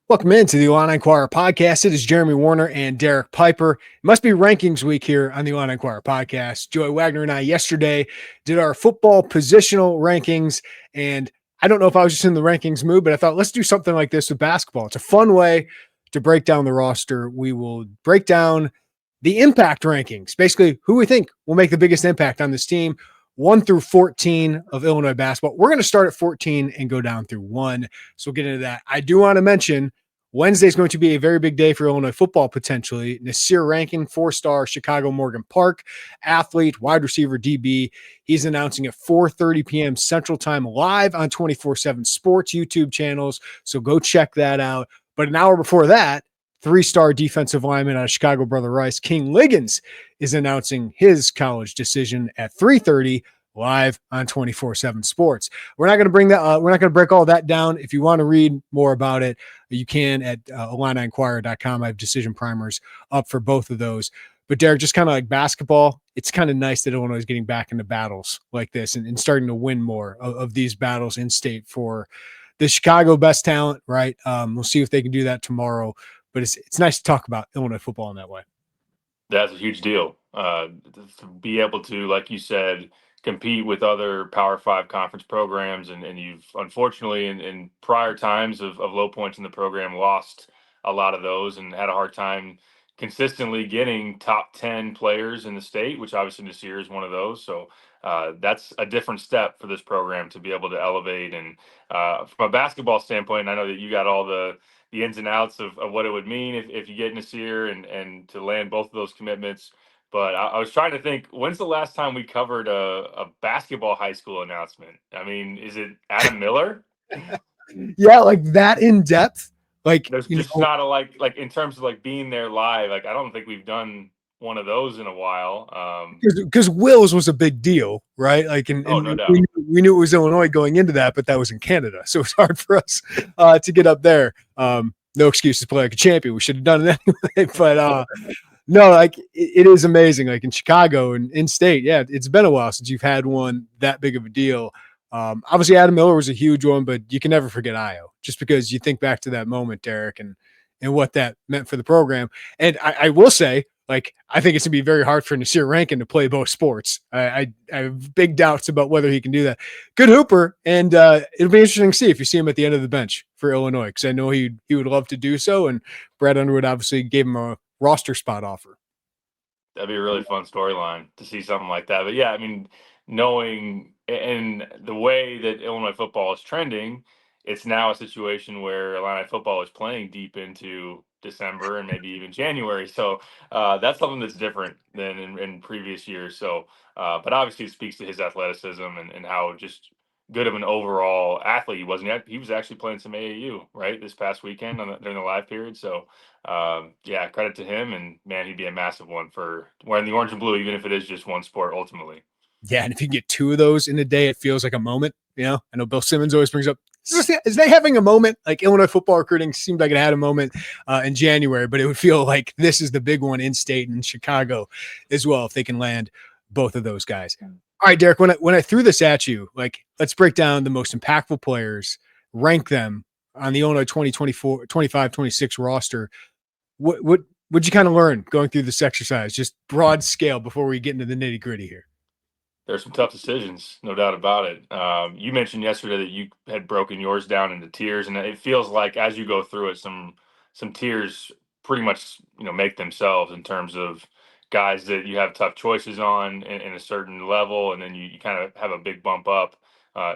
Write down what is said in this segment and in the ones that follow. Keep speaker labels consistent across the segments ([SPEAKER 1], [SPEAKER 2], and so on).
[SPEAKER 1] Welcome into the Illini Inquirer Podcast. It is Jeremy Werner and Derek Piper. It must be rankings week here on the Illini Inquirer Podcast. Joey Wagner and I yesterday did our football positional rankings, and I don't know if I was just in the rankings mood, but I thought let's do something like this with basketball. It's a fun way to break down the roster. We will break down the impact rankings, basically who we think will make the biggest impact on this team, 1 through 14 of Illinois basketball. We're going to start at 14 and go down through 1. So we'll get into that. I do want to mention Wednesday is going to be a very big day for Illinois football potentially. Nasir Rankin, 4-star Chicago Morgan Park athlete, wide receiver, DB. He's announcing at 4:30 p.m. Central Time live on 24/7 Sports YouTube channels. So go check that out. But an hour before that, 3-star defensive lineman out of Chicago, Brother Rice, King Liggins, is announcing his college decision at 3:30 live on 24/7 Sports. We're not going to bring that. We're not going to break all that down. If you want to read more about it, you can at IlliniInquirer.com. I have decision primers up for both of those. But Derek, just kind of like basketball, it's kind of nice that Illinois is getting back into battles like this and starting to win more of these battles in state for the Chicago best talent, right? We'll see if they can do that tomorrow. But it's nice to talk about Illinois football in that way.
[SPEAKER 2] That's a huge deal. To be able to, like you said, compete with other Power 5 conference programs. And you've unfortunately in prior times of low points in the program lost a lot of those and had a hard time consistently getting top 10 players in the state, which obviously this year is one of those. So that's a different step for this program to be able to elevate. And from a basketball standpoint, I know that you got all the ins and outs of what it would mean if you get Nasir and to land both of those commitments. But I was trying to think, when's the last time we covered a basketball high school announcement? I mean, is it Adam Miller?
[SPEAKER 1] Yeah, like that in depth. Like
[SPEAKER 2] there's just not a like in terms of like being there live. Like I don't think we've done one of those in a while.
[SPEAKER 1] Because Wills was a big deal, right? Like, and
[SPEAKER 2] no doubt.
[SPEAKER 1] we knew it was Illinois going into that, but that was in Canada, so it's hard for us to get up there. No excuse to play like a champion. We should have done it anyway. But no, like it is amazing. Like in Chicago and in state, yeah, it's been a while since you've had one that big of a deal. Obviously, Adam Miller was a huge one, but you can never forget Io, just because you think back to that moment, Derek, and what that meant for the program. And I will say, like, I think it's going to be very hard for Nasir Rankin to play both sports. I have big doubts about whether he can do that. Good hooper, and it'll be interesting to see if you see him at the end of the bench for Illinois, because I know he would love to do so, and Brad Underwood obviously gave him a roster spot offer.
[SPEAKER 2] That'd be a really fun storyline to see something like that. But yeah, I mean, knowing and the way that Illinois football is trending, it's now a situation where Illini football is playing deep into December and maybe even January. So that's something that's different than in previous years. So, but obviously it speaks to his athleticism and how just good of an overall athlete he was. He was actually playing some AAU, right, this past weekend during the live period. So, yeah, credit to him. And, man, he'd be a massive one for wearing the orange and blue, even if it is just one sport ultimately.
[SPEAKER 1] Yeah, and if you get 2 of those in a day, it feels like a moment. You know, I know Bill Simmons always brings up, is they having a moment? Like Illinois football recruiting seemed like it had a moment in January, but it would feel like this is the big one in state and in Chicago as well if they can land both of those guys. All right, Derek, when I threw this at you, like let's break down the most impactful players, rank them on the Illinois 2024, 25, 26 roster. What'd you kind of learn going through this exercise, just broad scale before we get into the nitty gritty here?
[SPEAKER 2] There's some tough decisions, no doubt about it. You mentioned yesterday that you had broken yours down into tiers, and it feels like as you go through it, some tiers pretty much make themselves in terms of guys that you have tough choices on in a certain level, and then you kind of have a big bump up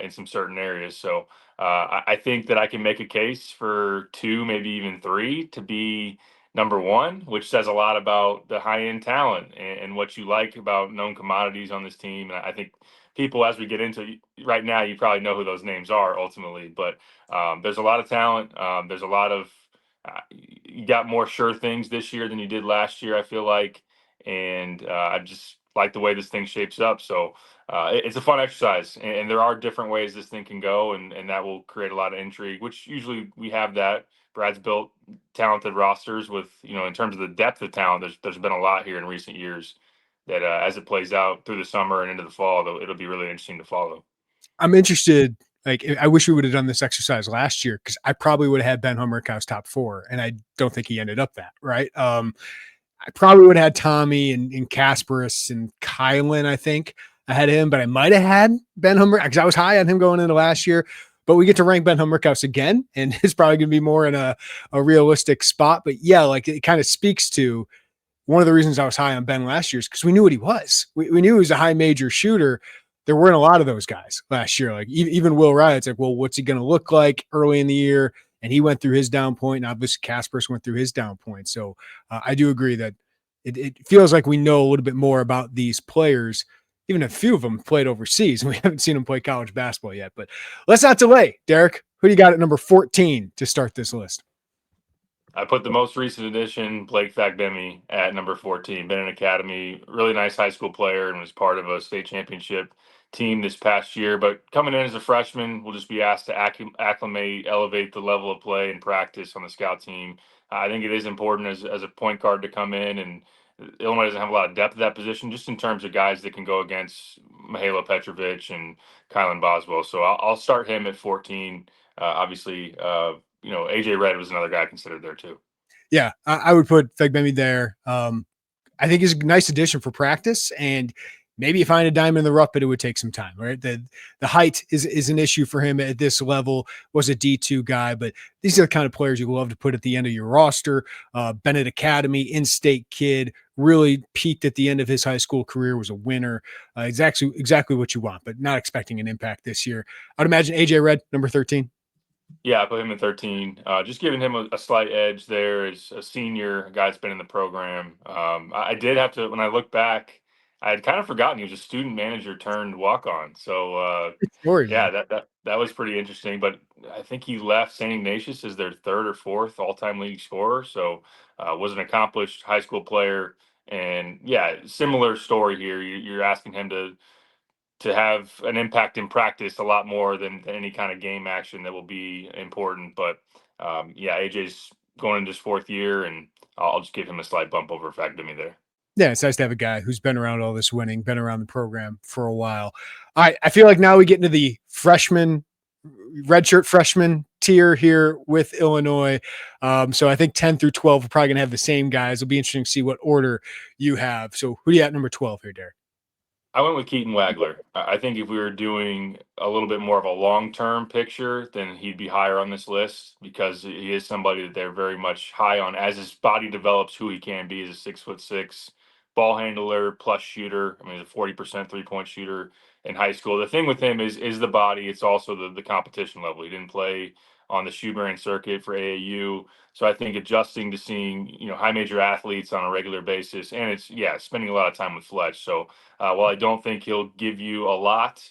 [SPEAKER 2] in some certain areas. So I think that I can make a case for 2, maybe even 3 to be number 1, which says a lot about the high-end talent and what you like about known commodities on this team. And I think people, as we get into it, right now, you probably know who those names are ultimately. But there's a lot of talent. There's a lot of you got more sure things this year than you did last year, I feel like. And I just like the way this thing shapes up. So it's a fun exercise. And there are different ways this thing can go, and that will create a lot of intrigue, which usually we have that. Brad's built talented rosters with, in terms of the depth of talent, there's been a lot here in recent years that as it plays out through the summer and into the fall, it'll be really interesting to follow.
[SPEAKER 1] I'm interested Like, I wish we would have done this exercise last year because I probably would have had Ben Humrickhouse top 4, and I don't think he ended up that, right? I probably would have had Tommy and Kasparis and Kylan, I think, ahead of him, but I might have had Ben Humrick because I was high on him going into last year. But we get to rank Ben Humrickhouse again, and it's probably going to be more in a realistic spot. But yeah, like it kind of speaks to one of the reasons I was high on Ben last year is because we knew what he was. We knew he was a high major shooter. There weren't a lot of those guys last year. Like even Will Wright, like, well, what's he going to look like early in the year? And he went through his down point, and obviously Kasparis went through his down point. So I do agree that it feels like we know a little bit more about these players. Even a few of them played overseas, and we haven't seen them play college basketball yet. But let's not delay. Derek, who do you got at number 14 to start this list?
[SPEAKER 2] I put the most recent addition, Blake Fagbemi, at number 14. Been in academy, really nice high school player, and was part of a state championship team this past year. But coming in as a freshman, we'll just be asked to acclimate, elevate the level of play and practice on the scout team. I think it is important as a point guard to come in, and Illinois doesn't have a lot of depth at that position, just in terms of guys that can go against Mihailo Petrovic and Kylan Boswell. So I'll start him at 14. Obviously, AJ Red was another guy considered there too.
[SPEAKER 1] Yeah, I would put Fagbemi there. I think he's a nice addition for practice, and maybe you find a diamond in the rough, but it would take some time, right? The height is an issue for him at this level. Was a D2 guy, but these are the kind of players you love to put at the end of your roster. Bennett Academy, in-state kid, really peaked at the end of his high school career, was a winner. Exactly what you want, but not expecting an impact this year. I'd imagine AJ Red, number 13.
[SPEAKER 2] Yeah, I put him at 13. Just giving him a slight edge there as a senior, a guy that's been in the program. I did have to, when I look back, I had kind of forgotten he was a student manager turned walk on. So
[SPEAKER 1] Good story,
[SPEAKER 2] yeah,
[SPEAKER 1] man.
[SPEAKER 2] that was pretty interesting. But I think he left St. Ignatius as their third or fourth all-time league scorer. So was an accomplished high school player. And yeah, similar story here. You're asking him to have an impact in practice a lot more than any kind of game action that will be important. But yeah, AJ's going into his fourth year, and I'll just give him a slight bump over Fagbemi there.
[SPEAKER 1] Yeah, it's nice to have a guy who's been around all this winning, been around the program for a while. All right, I feel like now we get into the freshman, redshirt freshman tier here with Illinois. So I think 10 through 12 are probably going to have the same guys. It'll be interesting to see what order you have. So who do you at number 12 here, Derek?
[SPEAKER 2] I went with Keaton Wagler. I think if we were doing a little bit more of a long-term picture, then he'd be higher on this list because he is somebody that they're very much high on as his body develops who he can be as a 6'6" ball handler plus shooter. I mean, he's a 40% three-point shooter in high school. The thing with him is the body. It's also the competition level. He didn't play on the shoe-bearing circuit for AAU. So I think adjusting to seeing, high major athletes on a regular basis, and it's spending a lot of time with Fletch. So while I don't think he'll give you a lot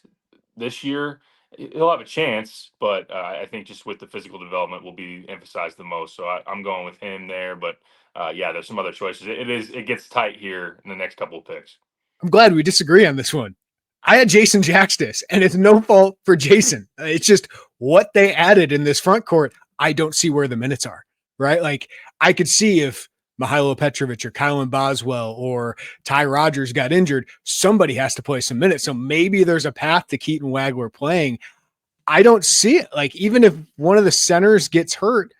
[SPEAKER 2] this year, he'll have a chance, but I think just with the physical development will be emphasized the most. So I'm going with him there. But there's some other choices. It gets tight here in the next couple of picks.
[SPEAKER 1] I'm glad we disagree on this one. I had Jason Jaxtis, and it's no fault for Jason. It's just what they added in this front court. I don't see where the minutes are, right? Like I could see if Mihailo Petrovic or Kylan Boswell or Ty Rogers got injured, somebody has to play some minutes. So maybe there's a path to Keaton Wagler playing. I don't see it. Like even if one of the centers gets hurt,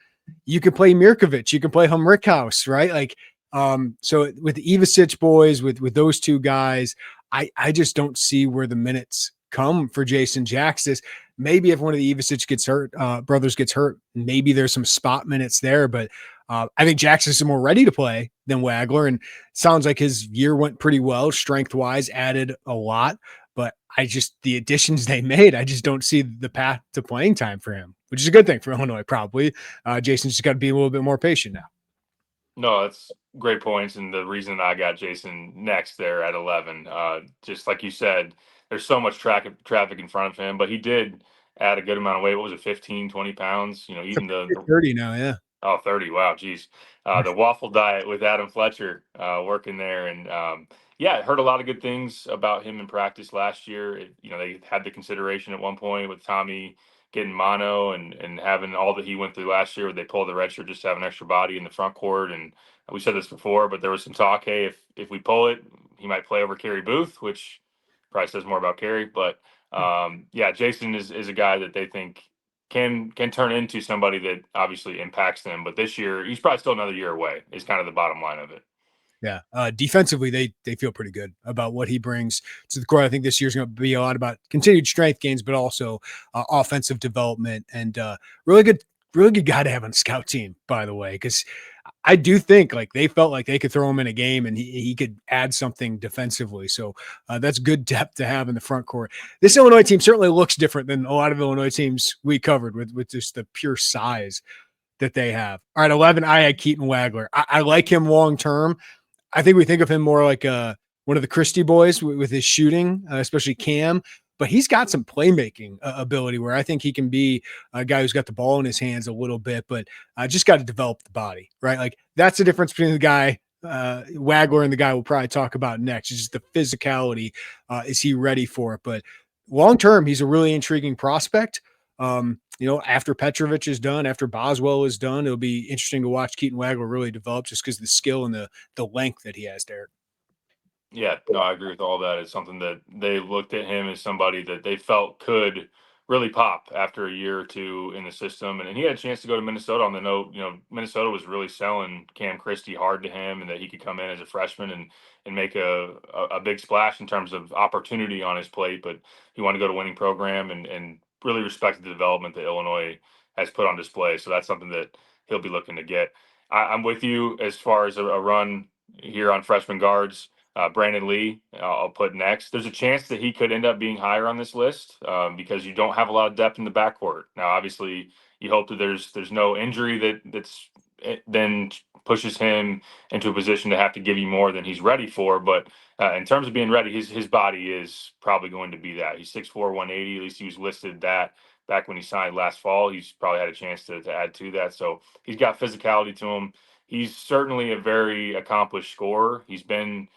[SPEAKER 1] you can play Mirkovic, you can play Humrickhouse, right? Like so with the Ivasic boys, with those two guys, I just don't see where the minutes come for Jason Jaxtis. Maybe if one of the Ivasic gets hurt, brothers gets hurt, maybe there's some spot minutes there. But I think Jaxtis is more ready to play than Wagler, and sounds like his year went pretty well, strength wise, added a lot. But the additions they made, I just don't see the path to playing time for him, which is a good thing for Illinois, probably. Jason's just got to be a little bit more patient now.
[SPEAKER 2] No, that's great points, and the reason that I got Jason next there at 11, just like you said, there's so much traffic in front of him, but he did add a good amount of weight. What was it, 15, 20 pounds? Eating the
[SPEAKER 1] 30 now, yeah.
[SPEAKER 2] Oh, 30. Wow. Geez. The waffle diet with Adam Fletcher working there. And I heard a lot of good things about him in practice last year. They had the consideration at one point with Tommy getting mono and having all that he went through last year where they pulled the red shirt just to have an extra body in the front court. And we said this before, but there was some talk, hey, if we pull it, he might play over Kerry Booth, which probably says more about Kerry. But Yeah, Jason is a guy that they think can turn into somebody that obviously impacts them. But this year, he's probably still another year away, is kind of the bottom line of it.
[SPEAKER 1] Yeah. Defensively, they feel pretty good about what he brings to the court. I think this year's going to be a lot about continued strength gains, but also offensive development, and really good guy to have on the scout team, by the way, because I do think like they felt like they could throw him in a game and he could add something defensively. So that's good depth to have in the front court. This Illinois team certainly looks different than a lot of Illinois teams we covered with just the pure size that they have. All right, 11, I had Keaton Wagler. I like him long term. I think we think of him more like one of the Christie boys with his shooting, especially Cam, but he's got some playmaking ability where I think he can be a guy who's got the ball in his hands a little bit, but just got to develop the body, right? Like that's the difference between the guy, Wagler, and the guy we'll probably talk about next. It's just the physicality. Is he ready for it? But long term, he's a really intriguing prospect. After Petrovic is done, after Boswell is done, it'll be interesting to watch Keaton Wagler really develop just because of the skill and the length that he has, Derek.
[SPEAKER 2] Yeah, no, I agree with all that. It's something that they looked at him as somebody that they felt could really pop after a year or two in the system. And he had a chance to go to Minnesota on the note, Minnesota was really selling Cam Christie hard to him and that he could come in as a freshman and make a big splash in terms of opportunity on his plate. But he wanted to go to a winning program and really respected the development that Illinois has put on display. So that's something that he'll be looking to get. I'm with you as far as a run here on freshman guards. Brandon Lee, I'll put next. There's a chance that he could end up being higher on this list because you don't have a lot of depth in the backcourt. Now, obviously, you hope that there's no injury that's then pushes him into a position to have to give you more than he's ready for. But in terms of being ready, his body is probably going to be that. He's 6'4", 180. At least he was listed that back when he signed last fall. He's probably had a chance to add to that. So he's got physicality to him. He's certainly a very accomplished scorer. He's been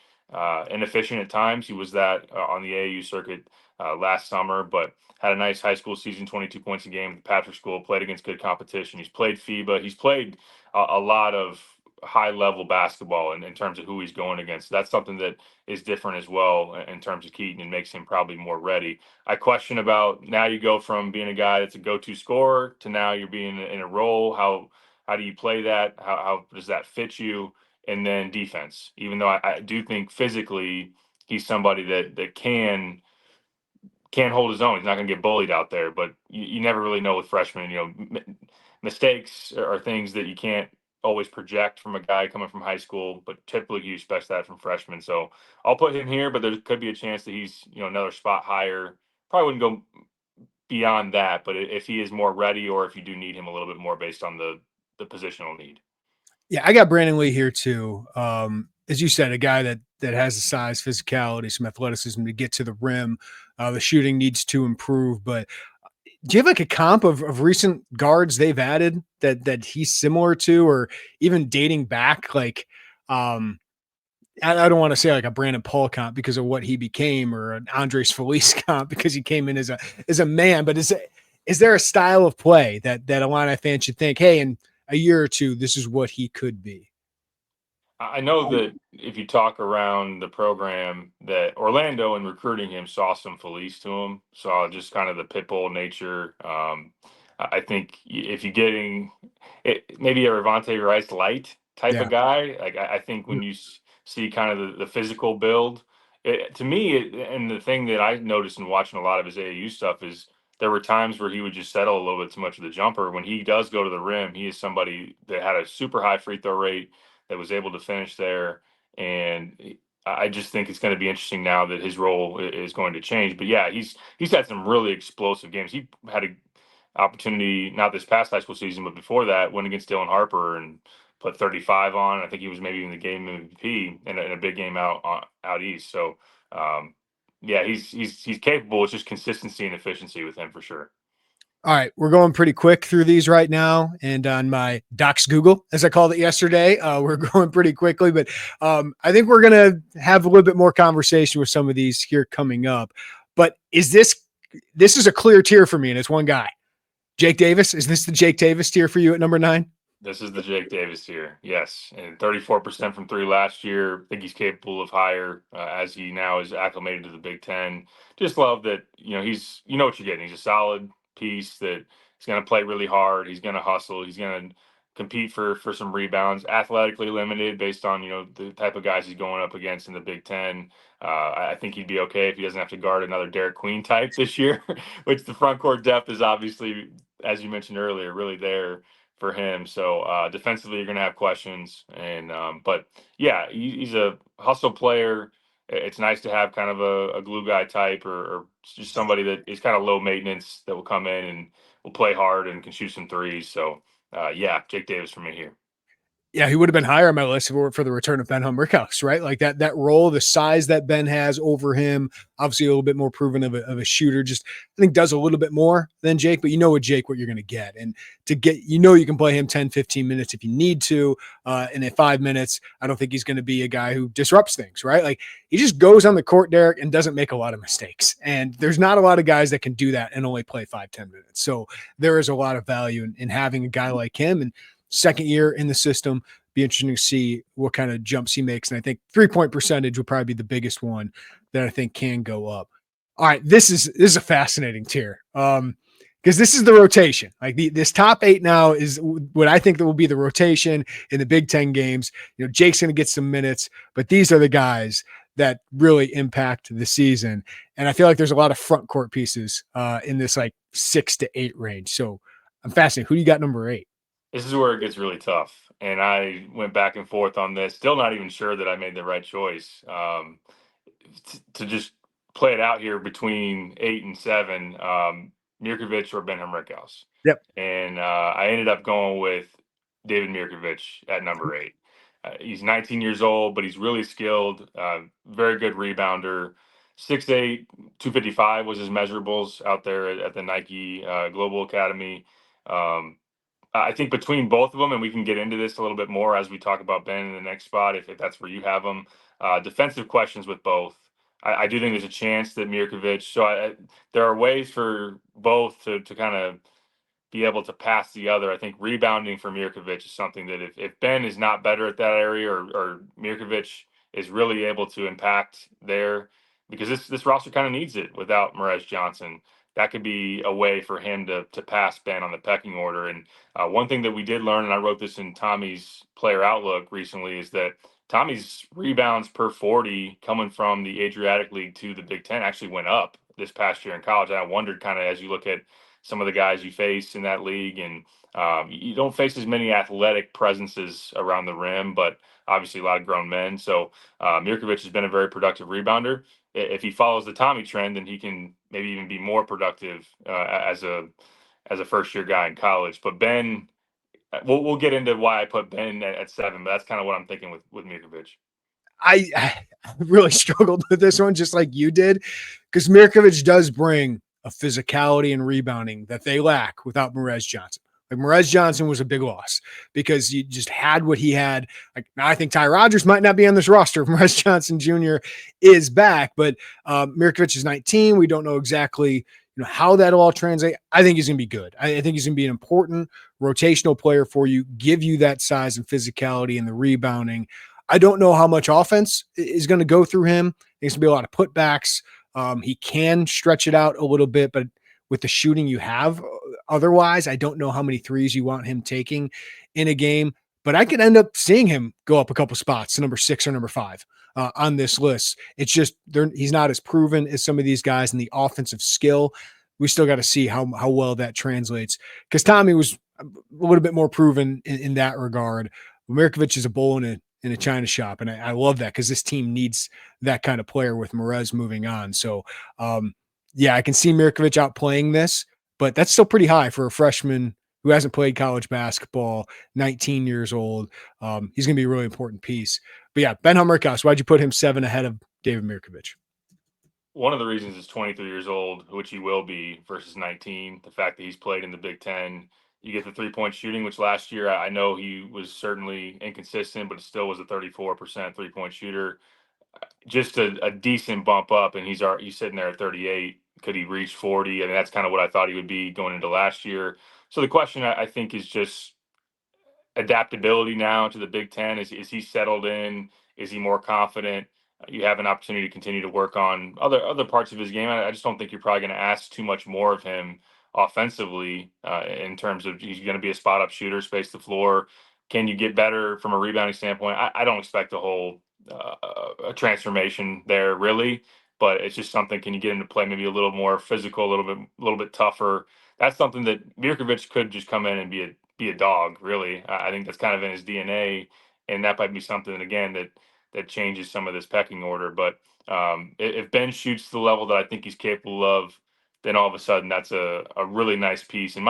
[SPEAKER 2] inefficient at times. He was that on the AAU circuit last summer, but had a nice high school season, 22 points a game at Patrick School, played against good competition. He's played FIBA. He's played a lot of high-level basketball in terms of who he's going against. That's something that is different as well in terms of Keaton and makes him probably more ready. I question about now you go from being a guy that's a go-to scorer to now you're being in a role. How do you play that? How does that fit you? And then defense, even though I do think physically he's somebody that can hold his own. He's not going to get bullied out there, but you never really know with freshmen. Mistakes are things that you can't always project from a guy coming from high school, but typically you expect that from freshmen. So I'll put him here, but there could be a chance that he's another spot higher. Probably wouldn't go beyond that, but if he is more ready or if you do need him a little bit more based on the positional need.
[SPEAKER 1] Yeah, I got Brandon Lee here too. As you said, a guy that has the size, physicality, some athleticism to get to the rim. The shooting needs to improve. But do you have like a comp of recent guards they've added that he's similar to, or even dating back? Like, I don't want to say like a Brandon Paul comp because of what he became, or an Andres Felice comp because he came in as a man. But is there a style of play that Illini fans should think, hey, in a year or two, this is what he could be?
[SPEAKER 2] I know that if you talk around the program, that Orlando in recruiting him saw some Felice to him, saw just kind of the pit bull nature. I think if you're getting maybe a Revante Rice light type of guy, like I think when you see kind of the physical build, to me, and the thing that I noticed in watching a lot of his AAU stuff is there were times where he would just settle a little bit too much of the jumper. When he does go to the rim, he is somebody that had a super high free throw rate, that was able to finish there. And I just think it's going to be interesting now that his role is going to change. But yeah, he's had some really explosive games. He had an opportunity, not this past high school season, but before that, went against Dylan Harper and put 35 on. I think he was maybe even the game MVP in a big game out east. So yeah, he's capable. It's just consistency and efficiency with him for sure.
[SPEAKER 1] All right, we're going pretty quick through these right now. And on my Docs Google, as I called it yesterday, we're going pretty quickly. But I think we're going to have a little bit more conversation with some of these here coming up. But this is a clear tier for me, and it's one guy. Jake Davis. Is this the Jake Davis tier for you at number 9?
[SPEAKER 2] This is the Jake Davis here. Yes. And 34% from three last year. I think he's capable of higher as he now is acclimated to the Big Ten. Just love that, you know what you're getting. He's a solid piece that he's going to play really hard. He's going to hustle. He's going to compete for some rebounds, athletically limited based on, the type of guys he's going up against in the Big Ten. I think he'd be okay if he doesn't have to guard another Derek Queen type this year, which the front court depth is obviously, as you mentioned earlier, really there for him. So defensively, you're going to have questions, but yeah, he's a hustle player. It's nice to have kind of a glue guy type or just somebody that is kind of low maintenance that will come in and will play hard and can shoot some threes. So yeah, Jake Davis for me here.
[SPEAKER 1] Yeah, he would have been higher on my list for the return of Ben Humrickhouse, right? Like that role, the size that Ben has over him, obviously a little bit more proven of a shooter. Just I think does a little bit more than Jake, but with Jake what you're going to get, and to get you can play him 10, 15 minutes if you need to, and at 5 minutes, I don't think he's going to be a guy who disrupts things, right? Like he just goes on the court, Derek, and doesn't make a lot of mistakes, and there's not a lot of guys that can do that and only play 5-10 minutes. So there is a lot of value in having a guy like him, and second year in the system. Be interesting to see what kind of jumps he makes. And I think 3-point percentage would probably be the biggest one that I think can go up. All right. This is a fascinating tier. Because this is the rotation. Like this top 8 now is what I think that will be the rotation in the Big Ten games. Jake's going to get some minutes, but these are the guys that really impact the season. And I feel like there's a lot of front court pieces in this like 6 to 8 range. So I'm fascinated. Who do you got number 8?
[SPEAKER 2] This is where it gets really tough. And I went back and forth on this. Still not even sure that I made the right choice. To just play it out here between 8 and 7, Mirkovic or Ben Humrickhouse.
[SPEAKER 1] Yep.
[SPEAKER 2] And I ended up going with David Mirkovic at number 8. He's 19 years old, but he's really skilled, very good rebounder. 6'8", 255 was his measurables out there at the Nike Global Academy. I think between both of them, and we can get into this a little bit more as we talk about Ben in the next spot, if that's where you have them. Defensive questions with both. I do think there's a chance that Mirkovic. So there are ways for both to kind of be able to pass the other. I think rebounding for Mirkovic is something that if Ben is not better at that area or Mirkovic is really able to impact there, because this roster kind of needs it without Merez Johnson. That could be a way for him to pass Ben on the pecking order. And one thing that we did learn, and I wrote this in Tommy's player outlook recently, is that Tommy's rebounds per 40 coming from the Adriatic League to the Big Ten actually went up this past year in college. And I wondered kind of as you look at some of the guys you face in that league, and you don't face as many athletic presences around the rim, but obviously a lot of grown men. So Mirkovic has been a very productive rebounder. If he follows the Tommy trend, then he can maybe even be more productive as a first year guy in college. But Ben, we'll get into why I put Ben at 7, but that's kind of what I'm thinking with Mirkovic.
[SPEAKER 1] I really struggled with this one, just like you did, because Mirkovic does bring a physicality and rebounding that they lack without Merez Johnson. Like Merez Johnson was a big loss because he just had what he had. Like now I think Ty Rodgers might not be on this roster if Merez Johnson Jr. is back, but Mirkovic is 19. We don't know exactly how that'll all translate. I think he's going to be good. I think he's going to be an important rotational player for you, give you that size and physicality and the rebounding. I don't know how much offense is going to go through him. There's going to be a lot of putbacks. He can stretch it out a little bit, but with the shooting you have otherwise, I don't know how many threes you want him taking in a game, but I could end up seeing him go up a couple spots to number 6 or number 5 on this list. It's just he's not as proven as some of these guys in the offensive skill. We still got to see how well that translates, because Tommy was a little bit more proven in that regard. Mirkovic is a bull in a China shop. And I love that because this team needs that kind of player with Merez moving on. So, yeah, I can see Mirkovic outplaying this, but that's still pretty high for a freshman who hasn't played college basketball, 19 years old. He's going to be a really important piece. But yeah, Ben Humrickhouse, why'd you put him 7 ahead of David Mirkovic?
[SPEAKER 2] One of the reasons is 23 years old, which he will be, versus 19. The fact that he's played in the Big Ten. You get the 3-point shooting, which last year I know he was certainly inconsistent, but it still was a 34% 3-point shooter. Just a decent bump up, and he's sitting there at 38. Could he reach 40? I mean, that's kind of what I thought he would be going into last year. So the question I think is just adaptability now to the Big Ten? Is he settled in? Is he more confident? You have an opportunity to continue to work on other parts of his game. I just don't think you're probably going to ask too much more of him offensively in terms of he's going to be a spot up shooter, space the floor. Can you get better from a rebounding standpoint? I don't expect a whole a transformation there really, but it's just something. Can you get him to play maybe a little more physical, a little bit tougher? That's something that Mirkovic could just come in and be a dog. Really, I think that's kind of in his DNA, and that might be something again that changes some of this pecking order. But if Ben shoots to the level that I think he's capable of, then all of a sudden that's a really nice piece. And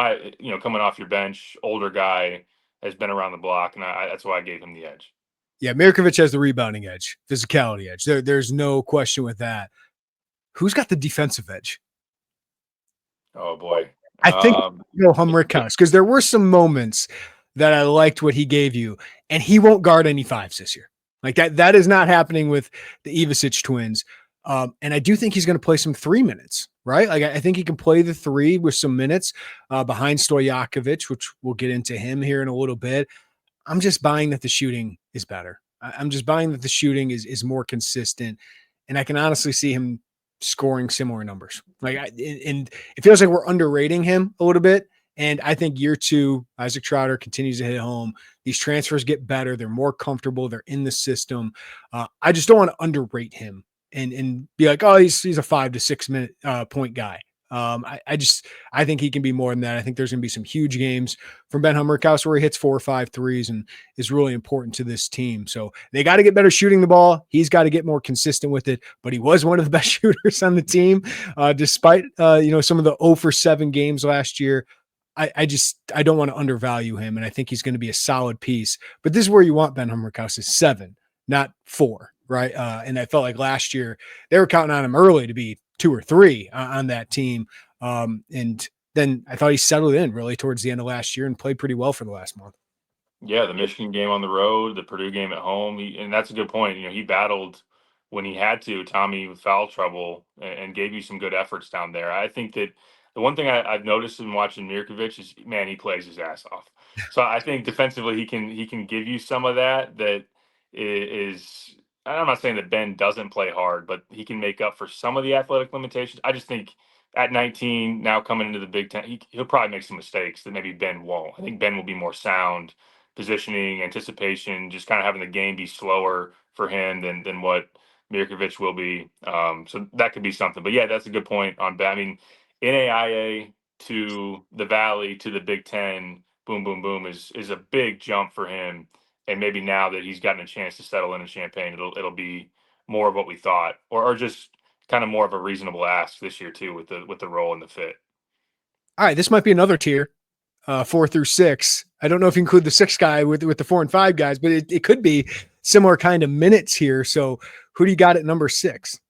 [SPEAKER 2] coming off your bench, older guy has been around the block, and that's why I gave him the edge.
[SPEAKER 1] Yeah, Mirkovic has the rebounding edge, physicality edge. There's no question with that. Who's got the defensive edge?
[SPEAKER 2] Oh boy,
[SPEAKER 1] I think Humrickhouse, because there were some moments that I liked what he gave you, and he won't guard any fives this year. Like that is not happening with the Ivisic twins. And I do think he's going to play some 3 minutes, right? Like I think he can play the 3 with some minutes behind Stojakovic, which we'll get into him here in a little bit. I'm just buying that the shooting is better. I'm just buying that the shooting is more consistent, and I can honestly see him scoring similar numbers. And it feels like we're underrating him a little bit. And I think year 2, Isaac Trotter continues to hit home. These transfers get better. They're more comfortable. They're in the system. I just don't want to underrate him and be like, oh, he's a 5 to 6 minute point guy. I think he can be more than that. I think there's going to be some huge games from Ben Humrickhouse where he hits 4 or 5 threes and is really important to this team. So they got to get better shooting the ball. He's got to get more consistent with it, but he was one of the best shooters on the team, despite, some of the 0 for 7 games last year. I don't want to undervalue him, and I think he's going to be a solid piece. But this is where you want Ben Humrickhouse is 7, not 4, right? And I felt like last year they were counting on him early to be 2 or 3 on that team. And then I thought he settled in really towards the end of last year and played pretty well for the last month.
[SPEAKER 2] Yeah, the Michigan game on the road, the Purdue game at home, and that's a good point. He battled when he had to, Tommy, with foul trouble, and gave you some good efforts down there. I think that the one thing I've noticed in watching Mirkovic is, man, he plays his ass off. So I think defensively he can give you some of that. That is, I'm not saying that Ben doesn't play hard, but he can make up for some of the athletic limitations. I just think at 19, now coming into the Big Ten, he'll probably make some mistakes that maybe Ben won't. I think Ben will be more sound, positioning, anticipation, just kind of having the game be slower for him than what Mirkovic will be. So that could be something. But yeah, that's a good point on Ben. I mean, NAIA to the Valley to the Big Ten, boom, boom, boom, is a big jump for him. And maybe now that he's gotten a chance to settle in Champaign, it'll be more of what we thought, or just kind of more of a reasonable ask this year too, with the role and the fit.
[SPEAKER 1] All right, this might be another tier, 4 through 6. I don't know if you include the 6 guy with the 4 and 5 guys, but it could be similar kind of minutes here. So who do you got at number 6?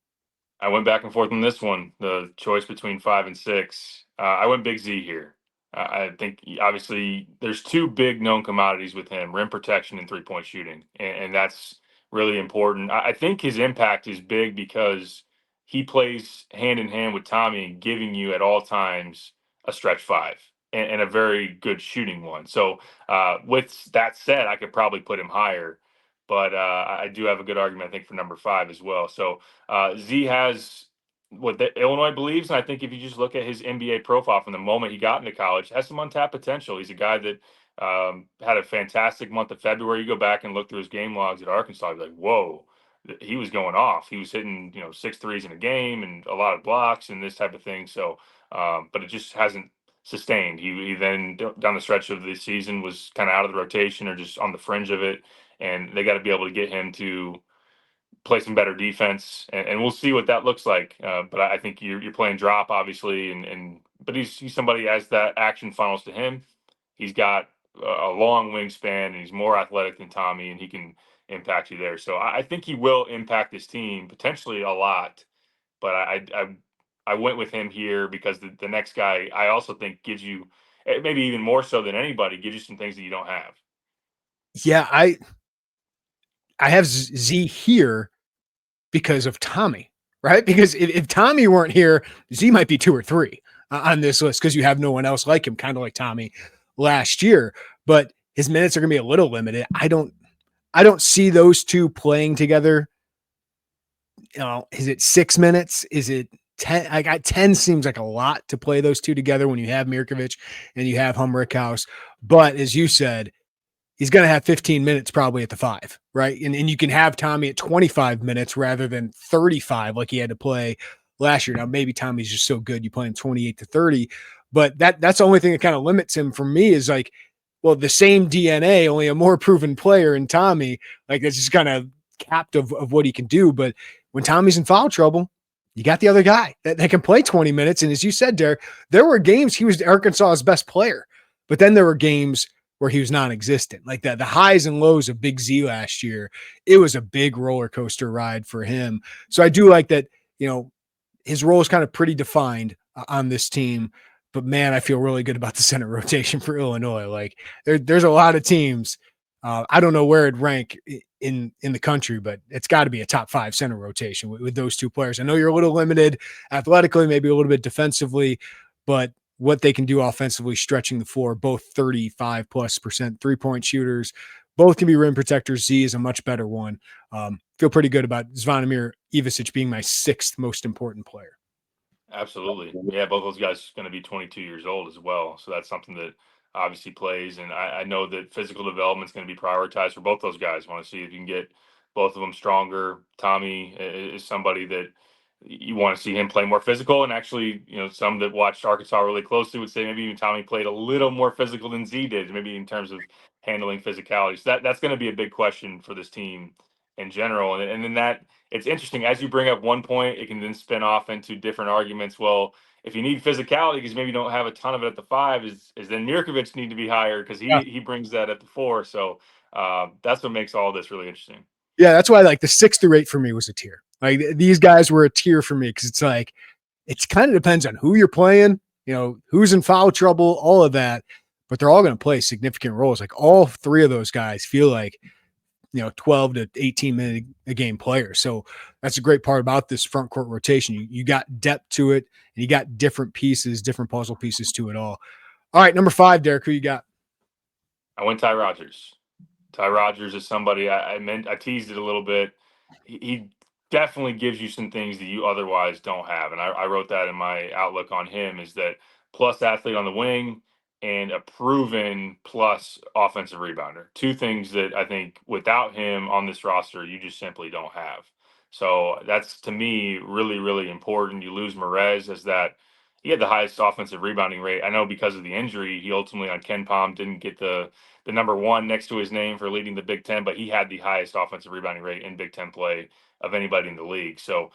[SPEAKER 2] I went back and forth on this one, the choice between 5 and 6. I went Big Z here. I think obviously there's 2 big known commodities with him: rim protection and 3-point shooting, and that's really important. I think his impact is big because he plays hand in hand with Tommy and giving you at all times a stretch 5 and a very good shooting one. So with that said, I could probably put him higher, but I do have a good argument, I think, for number 5 as well. So Z has what Illinois believes, and I think if you just look at his NBA profile from the moment he got into college, has some untapped potential. He's a guy that had a fantastic month of February. You go back and look through his game logs at Arkansas, you're like, whoa, he was going off. He was hitting 6 threes in a game and a lot of blocks and this type of thing. So, but it just hasn't sustained. He then down the stretch of the season was kind of out of the rotation or just on the fringe of it, and they got to be able to get him to play some better defense, and we'll see what that looks like. But I think you're playing drop, obviously, but he's somebody as that action funnels to him. He's got a long wingspan, and he's more athletic than Tommy, and he can impact you there. So I think he will impact this team potentially a lot. But I went with him here because the next guy I also think gives you, maybe even more so than anybody, gives you some things that you don't have.
[SPEAKER 1] Yeah, I have Z here because of Tommy, right? Because if Tommy weren't here, Z might be 2 or 3 on this list because you have no one else like him, kind of like Tommy last year. But his minutes are going to be a little limited. I don't see those two playing together. Is it 6 minutes? Is it 10? I got 10 seems like a lot to play those two together when you have Mirkovic and you have Humrickhouse. But as you said, he's going to have 15 minutes probably at the 5, right? And you can have Tommy at 25 minutes rather than 35 like he had to play last year. Now, maybe Tommy's just so good you play him 28 to 30, but that's the only thing that kind of limits him for me is like, well, the same DNA, only a more proven player in Tommy. Like, that's just kind of capped of what he can do. But when Tommy's in foul trouble, you got the other guy that can play 20 minutes. And as you said, Derek, there were games he was Arkansas's best player, but then there were games where he was non-existent. Like that, the highs and lows of Big Z last year, it was a big roller coaster ride for him. So I do like that, his role is kind of pretty defined on this team. But man, I feel really good about the center rotation for Illinois. Like there's a lot of teams. I don't know where it'd rank in the country, but it's got to be a top 5 center rotation with those two players. I know you're a little limited athletically, maybe a little bit defensively, but what they can do offensively, stretching the floor, both 35+% 3-point shooters, both can be rim protectors. Z is a much better one. Feel pretty good about Zvonimir Ivisic being my 6th most important player.
[SPEAKER 2] Absolutely. Yeah, both those guys are going to be 22 years old as well. So that's something that obviously plays. And I know that physical development is going to be prioritized for both those guys. Want to see if you can get both of them stronger. Tommy is somebody that you want to see him play more physical. And actually, some that watched Arkansas really closely would say maybe even Tommy played a little more physical than Z did, maybe in terms of handling physicality. So that's going to be a big question for this team in general. And then that, it's interesting as you bring up one point, it can then spin off into different arguments. Well, if you need physicality because maybe you don't have a ton of it at the 5, is then Mirkovic need to be higher because he brings that at the 4. So that's what makes all this really interesting.
[SPEAKER 1] Yeah, that's why like the 6 through 8 for me was a tier. Like these guys were a tier for me because it's like it's kind of depends on who you're playing, who's in foul trouble, all of that. But they're all going to play significant roles. Like all 3 of those guys feel like 12 to 18 minute a game players. So that's a great part about this front court rotation. You got depth to it, and you got different pieces, different puzzle pieces to it all. All right, number 5, Derek, who you got?
[SPEAKER 2] I went Ty Rodgers. Ty Rodgers is somebody I teased it a little bit. He definitely gives you some things that you otherwise don't have. And I wrote that in my outlook on him is that plus athlete on the wing and a proven plus offensive rebounder. 2 things that I think without him on this roster, you just simply don't have. So that's to me really, really important. You lose Merez as that. He had the highest offensive rebounding rate. I know because of the injury, he ultimately on Ken Pom didn't get the number 1 next to his name for leading the Big Ten, but he had the highest offensive rebounding rate in Big Ten play of anybody in the league. So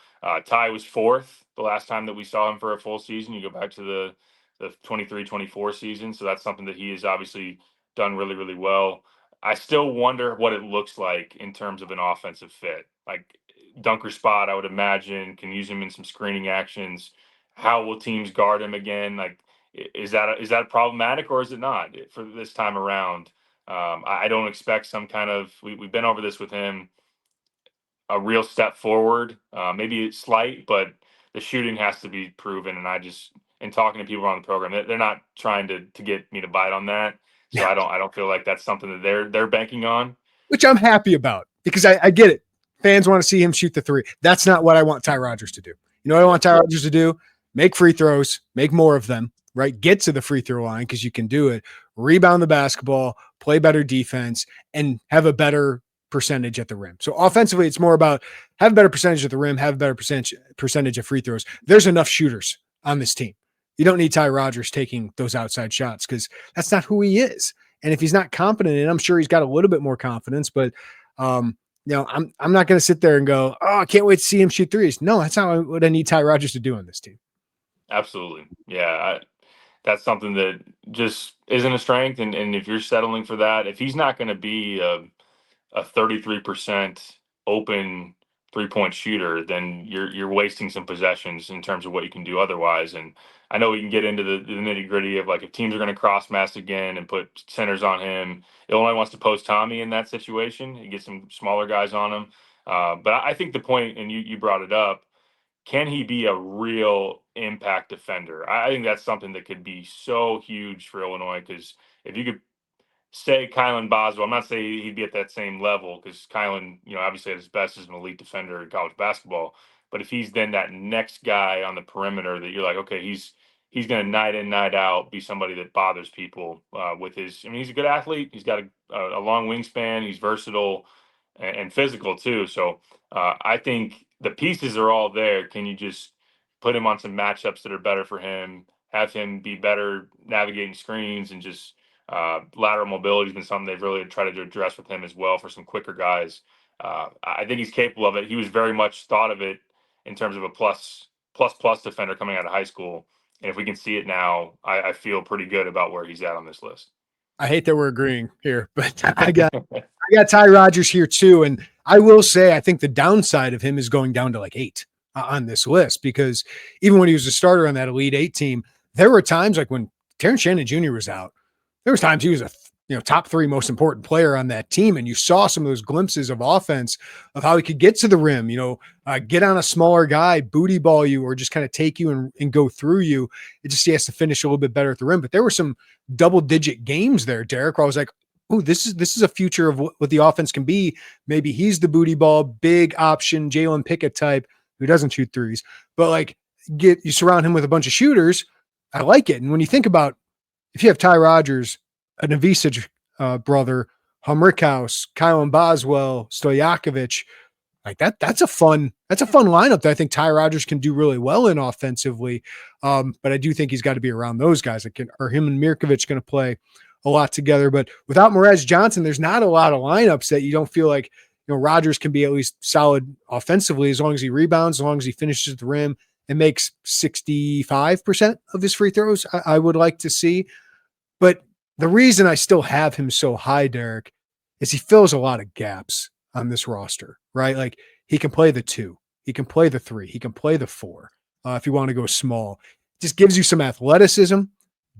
[SPEAKER 2] Ty was 4th the last time that we saw him for a full season. You go back to the 23-24 season. So that's something that he has obviously done really, really well. I still wonder what it looks like in terms of an offensive fit. Like dunker spot, I would imagine, can use him in some screening actions. How will teams guard him again? Like, is that problematic or is it not for this time around? I don't expect some kind of we've been over this with him, a real step forward. Maybe it's slight, but the shooting has to be proven. And I just in talking to people on the program, they're not trying to get me to bite on that. So I don't feel like that's something that they're banking on.
[SPEAKER 1] Which I'm happy about because I get it. Fans want to see him shoot the 3. That's not what I want Ty Rodgers to do. You know what I want Ty Rodgers to do? Make free throws, make more of them, right? Get to the free throw line because you can do it. Rebound the basketball, play better defense, and have a better percentage at the rim. So offensively, it's more about have a better percentage at the rim, have a better percentage of free throws. There's enough shooters on this team. You don't need Ty Rodgers taking those outside shots because that's not who he is. And if he's not confident in it, I'm sure he's got a little bit more confidence, but I'm not going to sit there and go, oh, I can't wait to see him shoot threes. No, that's not what I need Ty Rodgers to do on this team.
[SPEAKER 2] Absolutely. Yeah. That's something that just isn't a strength. And if you're settling for that, if he's not going to be a 33% open 3-point shooter, then you're wasting some possessions in terms of what you can do otherwise. And I know we can get into the nitty gritty of like if teams are going to cross mass again and put centers on him, Illinois wants to post Tommy in that situation. You get some smaller guys on him. But I think the point, and you brought it up, can he be a real impact defender? I think that's something that could be so huge for Illinois because if you could say Kylan Boswell. I'm not saying he'd be at that same level because Kylan, obviously at his best is an elite defender in college basketball. But if he's then that next guy on the perimeter that you're like, okay, he's going to night in, night out be somebody that bothers people with his. I mean, he's a good athlete. He's got a long wingspan. He's versatile and physical too. So I think the pieces are all there. Can you just put him on some matchups that are better for him? Have him be better navigating screens and just lateral mobility has been something they've really tried to address with him as well for some quicker guys. I think he's capable of it. He was very much thought of it in terms of a plus defender coming out of high school. And if we can see it now, I feel pretty good about where he's at on this list.
[SPEAKER 1] I hate that we're agreeing here, but I got Ty Rodgers here too. And I will say, I think the downside of him is going down to like 8 on this list, because even when he was a starter on that Elite 8 team, there were times like when Terrence Shannon Jr. was out, there was times he was a top 3 most important player on that team. And you saw some of those glimpses of offense of how he could get to the rim, get on a smaller guy, booty ball you, or just kind of take you and go through you. It just, he has to finish a little bit better at the rim. But there were some double-digit games there, Derek, where I was like, oh, this is a future of what the offense can be. Maybe he's the booty ball, big option, Jalen Pickett type who doesn't shoot threes. But like, you surround him with a bunch of shooters. I like it. And when you think about, if you have Ty Rodgers, an Avicic brother, Humrickhouse, Kylan Boswell, Stojakovic, like that's a fun lineup that I think Ty Rodgers can do really well in offensively. But I do think he's got to be around those guys or him and Mirkovic going to play a lot together. But without Morez Johnson, there's not a lot of lineups that you don't feel like, Rodgers can be at least solid offensively as long as he rebounds, as long as he finishes at the rim and makes 65% of his free throws. I would like to see. But the reason I still have him so high, Derek, is he fills a lot of gaps on this roster, right? Like he can play the 2, he can play the 3, he can play the 4. If you want to go small, just gives you some athleticism,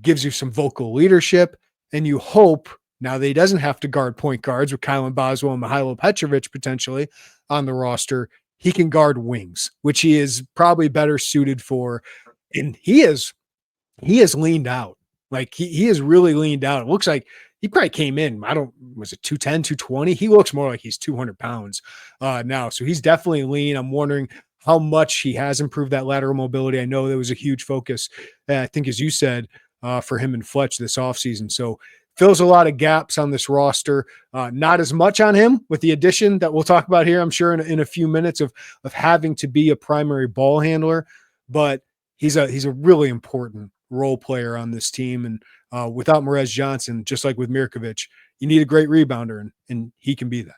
[SPEAKER 1] gives you some vocal leadership, and you hope now that he doesn't have to guard point guards with Kylan Boswell and Mihailo Petrovic potentially on the roster, he can guard wings, which he is probably better suited for. And he has leaned out. Like he has really leaned out. It looks like he probably came in, was it 210, 220? He looks more like he's 200 pounds now. So he's definitely lean. I'm wondering how much he has improved that lateral mobility. I know there was a huge focus, I think, as you said, for him and Fletch this offseason. So fills a lot of gaps on this roster. Not as much on him with the addition that we'll talk about here, I'm sure, in a few minutes of having to be a primary ball handler. But he's a really important role player on this team. And without Morez Johnson, just like with Mirkovic, you need a great rebounder, and he can be that.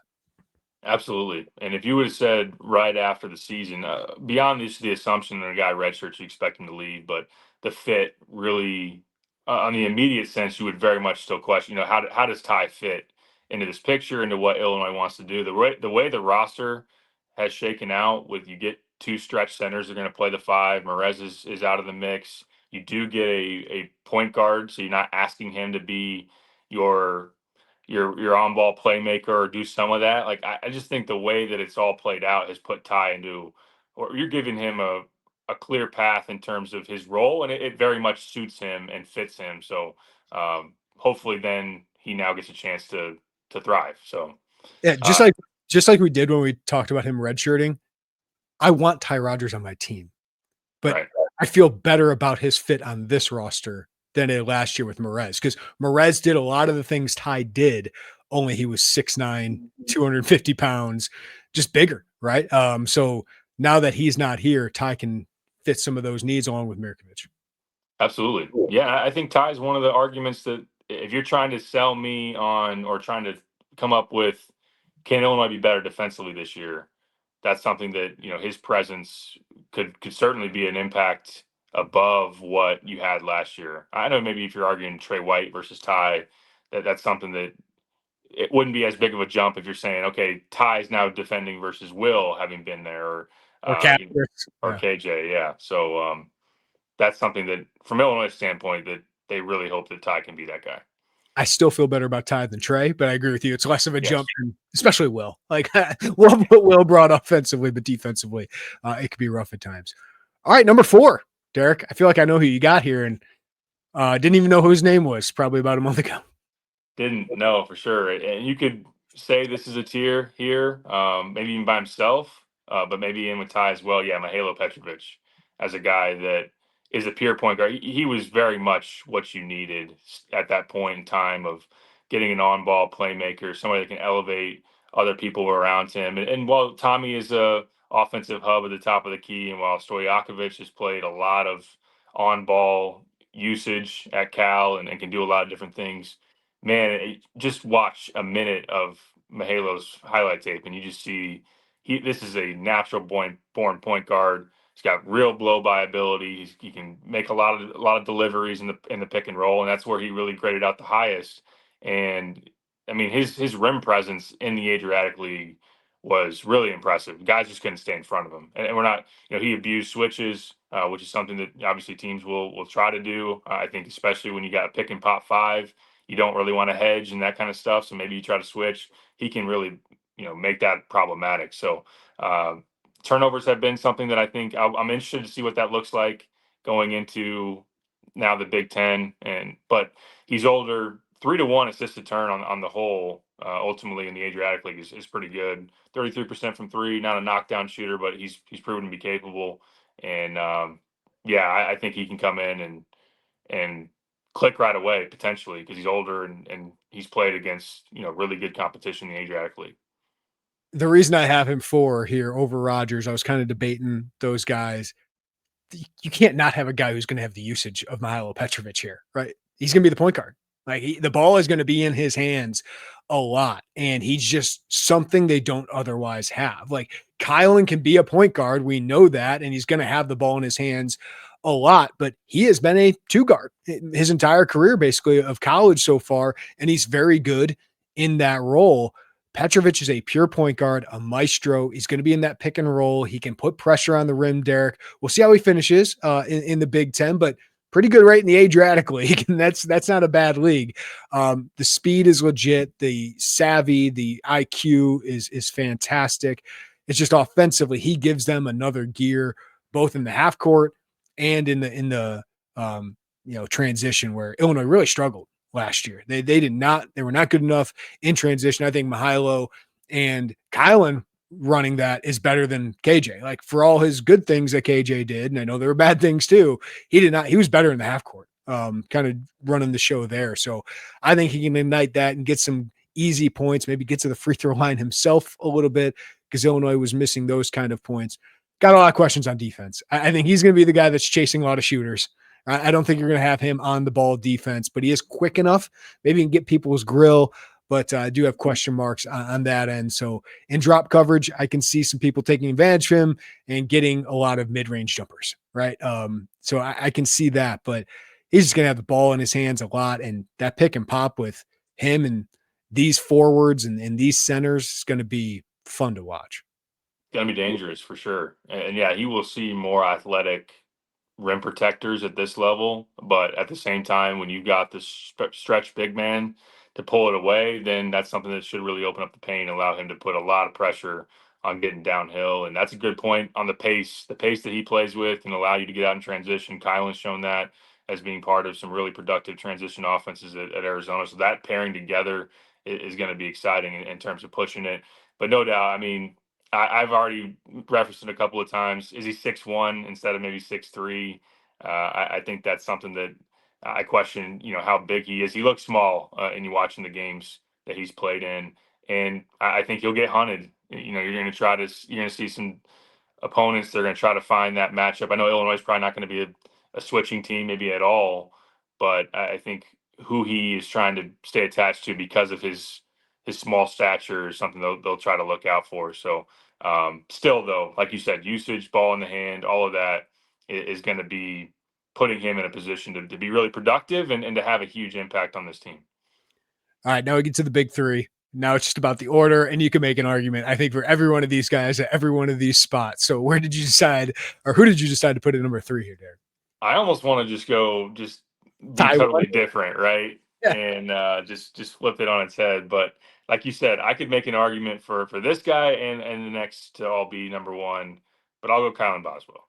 [SPEAKER 2] Absolutely. And if you would have said right after the season, beyond the assumption that a guy redshirts, you expect him to leave, but the fit really, on the immediate sense, you would very much still question, how does Ty fit into this picture, into what Illinois wants to do? The way the roster has shaken out, with you get 2 stretch centers that are going to play the 5. Morez is out of the mix. You do get a point guard, so you're not asking him to be your on-ball playmaker or do some of that. Like I just think the way that it's all played out has put Ty into, or you're giving him a clear path in terms of his role, and it very much suits him and fits him. So hopefully then he now gets a chance to thrive. So
[SPEAKER 1] yeah, just like we did when we talked about him redshirting, I want Ty Rodgers on my team, but right. I feel better about his fit on this roster than it last year with Morez, because Morez did a lot of the things Ty did, only he was 6'9", 250 pounds, just bigger, right? So now that he's not here, Ty can fit some of those needs along with Mirkovic.
[SPEAKER 2] Absolutely. Yeah, I think Ty is one of the arguments that if you're trying to sell me on, or trying to come up with, can Illinois be better defensively this year, that's something that, his presence could certainly be an impact above what you had last year. I know maybe if you're arguing Trey White versus Ty, that's something that it wouldn't be as big of a jump if you're saying, okay, Ty's now defending versus Will having been there, or KJ. Yeah. So that's something that from Illinois' standpoint that they really hope that Ty can be that guy.
[SPEAKER 1] I still feel better about Ty than Trey, but I agree with you. It's less of a jump, than, especially Will. Like Will brought offensively, but defensively, it could be rough at times. All right, number 4, Derek. I feel like I know who you got here, and didn't even know who his name was probably about a month ago.
[SPEAKER 2] Didn't know for sure. And you could say this is a tier here, maybe even by himself, but maybe in with Ty as well. Yeah, Mihailo Petrovic as a guy that is a pure point guard. He was very much what you needed at that point in time of getting an on-ball playmaker, somebody that can elevate other people around him. And while Tommy is a offensive hub at the top of the key, and while Stojakovic has played a lot of on-ball usage at Cal and can do a lot of different things, man, just watch a minute of Mihailo's highlight tape, and you just see this is a natural born point guard. He's got real blow by ability. He can make a lot of deliveries in the pick and roll, and that's where he really graded out the highest. And I mean, his rim presence in the Adriatic League was really impressive. Guys just couldn't stay in front of him, and we're not. He abused switches, which is something that obviously teams will try to do. I think especially when you got a pick and pop five, you don't really want to hedge and that kind of stuff. So maybe you try to switch. He can really, make that problematic. So turnovers have been something that I think I'm interested to see what that looks like going into now the Big Ten. But he's older. 3-1 assist to turn on the whole. Ultimately in the Adriatic League is pretty good. 33% from three. Not a knockdown shooter, but he's proven to be capable. And yeah, I think he can come in and click right away potentially because he's older and he's played against really good competition in the Adriatic League.
[SPEAKER 1] The reason I have him 4 here over Rogers, I was kind of debating those guys. You can't not have a guy who's going to have the usage of Mihailo Petrovic here, right? He's going to be the point guard. Like the ball is going to be in his hands a lot, and he's just something they don't otherwise have. Like Kylan can be a point guard, we know that, and he's going to have the ball in his hands a lot, but he has been a 2 guard his entire career, basically of college so far, and he's very good in that role. Petrovic is a pure point guard, a maestro. He's going to be in that pick and roll. He can put pressure on the rim, Derek. We'll see how he finishes in the Big Ten, but pretty good rate in the Adriatic League, and that's not a bad league. The speed is legit. The savvy, the IQ is fantastic. It's just offensively, he gives them another gear, both in the half court and in the transition where Illinois really struggled last year. They were not good enough in transition. I think Mihailo and Kylan running that is better than KJ. Like for all his good things that KJ did, and I know there were bad things too, he was better in the half court, kind of running the show there. So I think he can ignite that and get some easy points, maybe get to the free throw line himself a little bit because Illinois was missing those kind of points. Got a lot of questions on defense. I think he's going to be the guy that's chasing a lot of shooters. I don't think you're going to have him on the ball defense, but he is quick enough. Maybe he can get people's grill, but I do have question marks on that end. So in drop coverage, I can see some people taking advantage of him and getting a lot of mid-range jumpers, right? So I can see that, but he's just going to have the ball in his hands a lot, and that pick and pop with him and these forwards and these centers is going to be fun to watch.
[SPEAKER 2] Going to be dangerous for sure. And yeah, he will see more athletic rim protectors at this level, but at the same time, when you've got this stretch big man to pull it away, then that's something that should really open up the paint and allow him to put a lot of pressure on getting downhill. And that's a good point on the pace that he plays with can allow you to get out in transition. Kylan's shown that as being part of some really productive transition offenses at Arizona. So that pairing together is going to be exciting in terms of pushing it. But no doubt, I mean, I've already referenced it a couple of times. Is he 6'1" instead of maybe 6'3"? I think that's something that I question, how big he is. He looks small in you watching the games that he's played in. And I think he'll get hunted. You're going to see some opponents. They're going to try to find that matchup. I know Illinois is probably not going to be a switching team maybe at all, but I think who he is trying to stay attached to because of his small stature is something they'll try to look out for. So still though, like you said, usage, ball in the hand, all of that is going to be putting him in a position to be really productive and to have a huge impact on this team.
[SPEAKER 1] All right, now we get to the big 3. Now it's just about the order, and you can make an argument, I think, for every one of these guys at every one of these spots. So who did you decide to put at number 3 here, Derek?
[SPEAKER 2] I almost want to just be
[SPEAKER 1] Taiwan.
[SPEAKER 2] totally different, right?
[SPEAKER 1] Yeah.
[SPEAKER 2] And just flip it on its head. But like you said, I could make an argument for this guy and the next to all be number 1, but I'll go Kylan Boswell.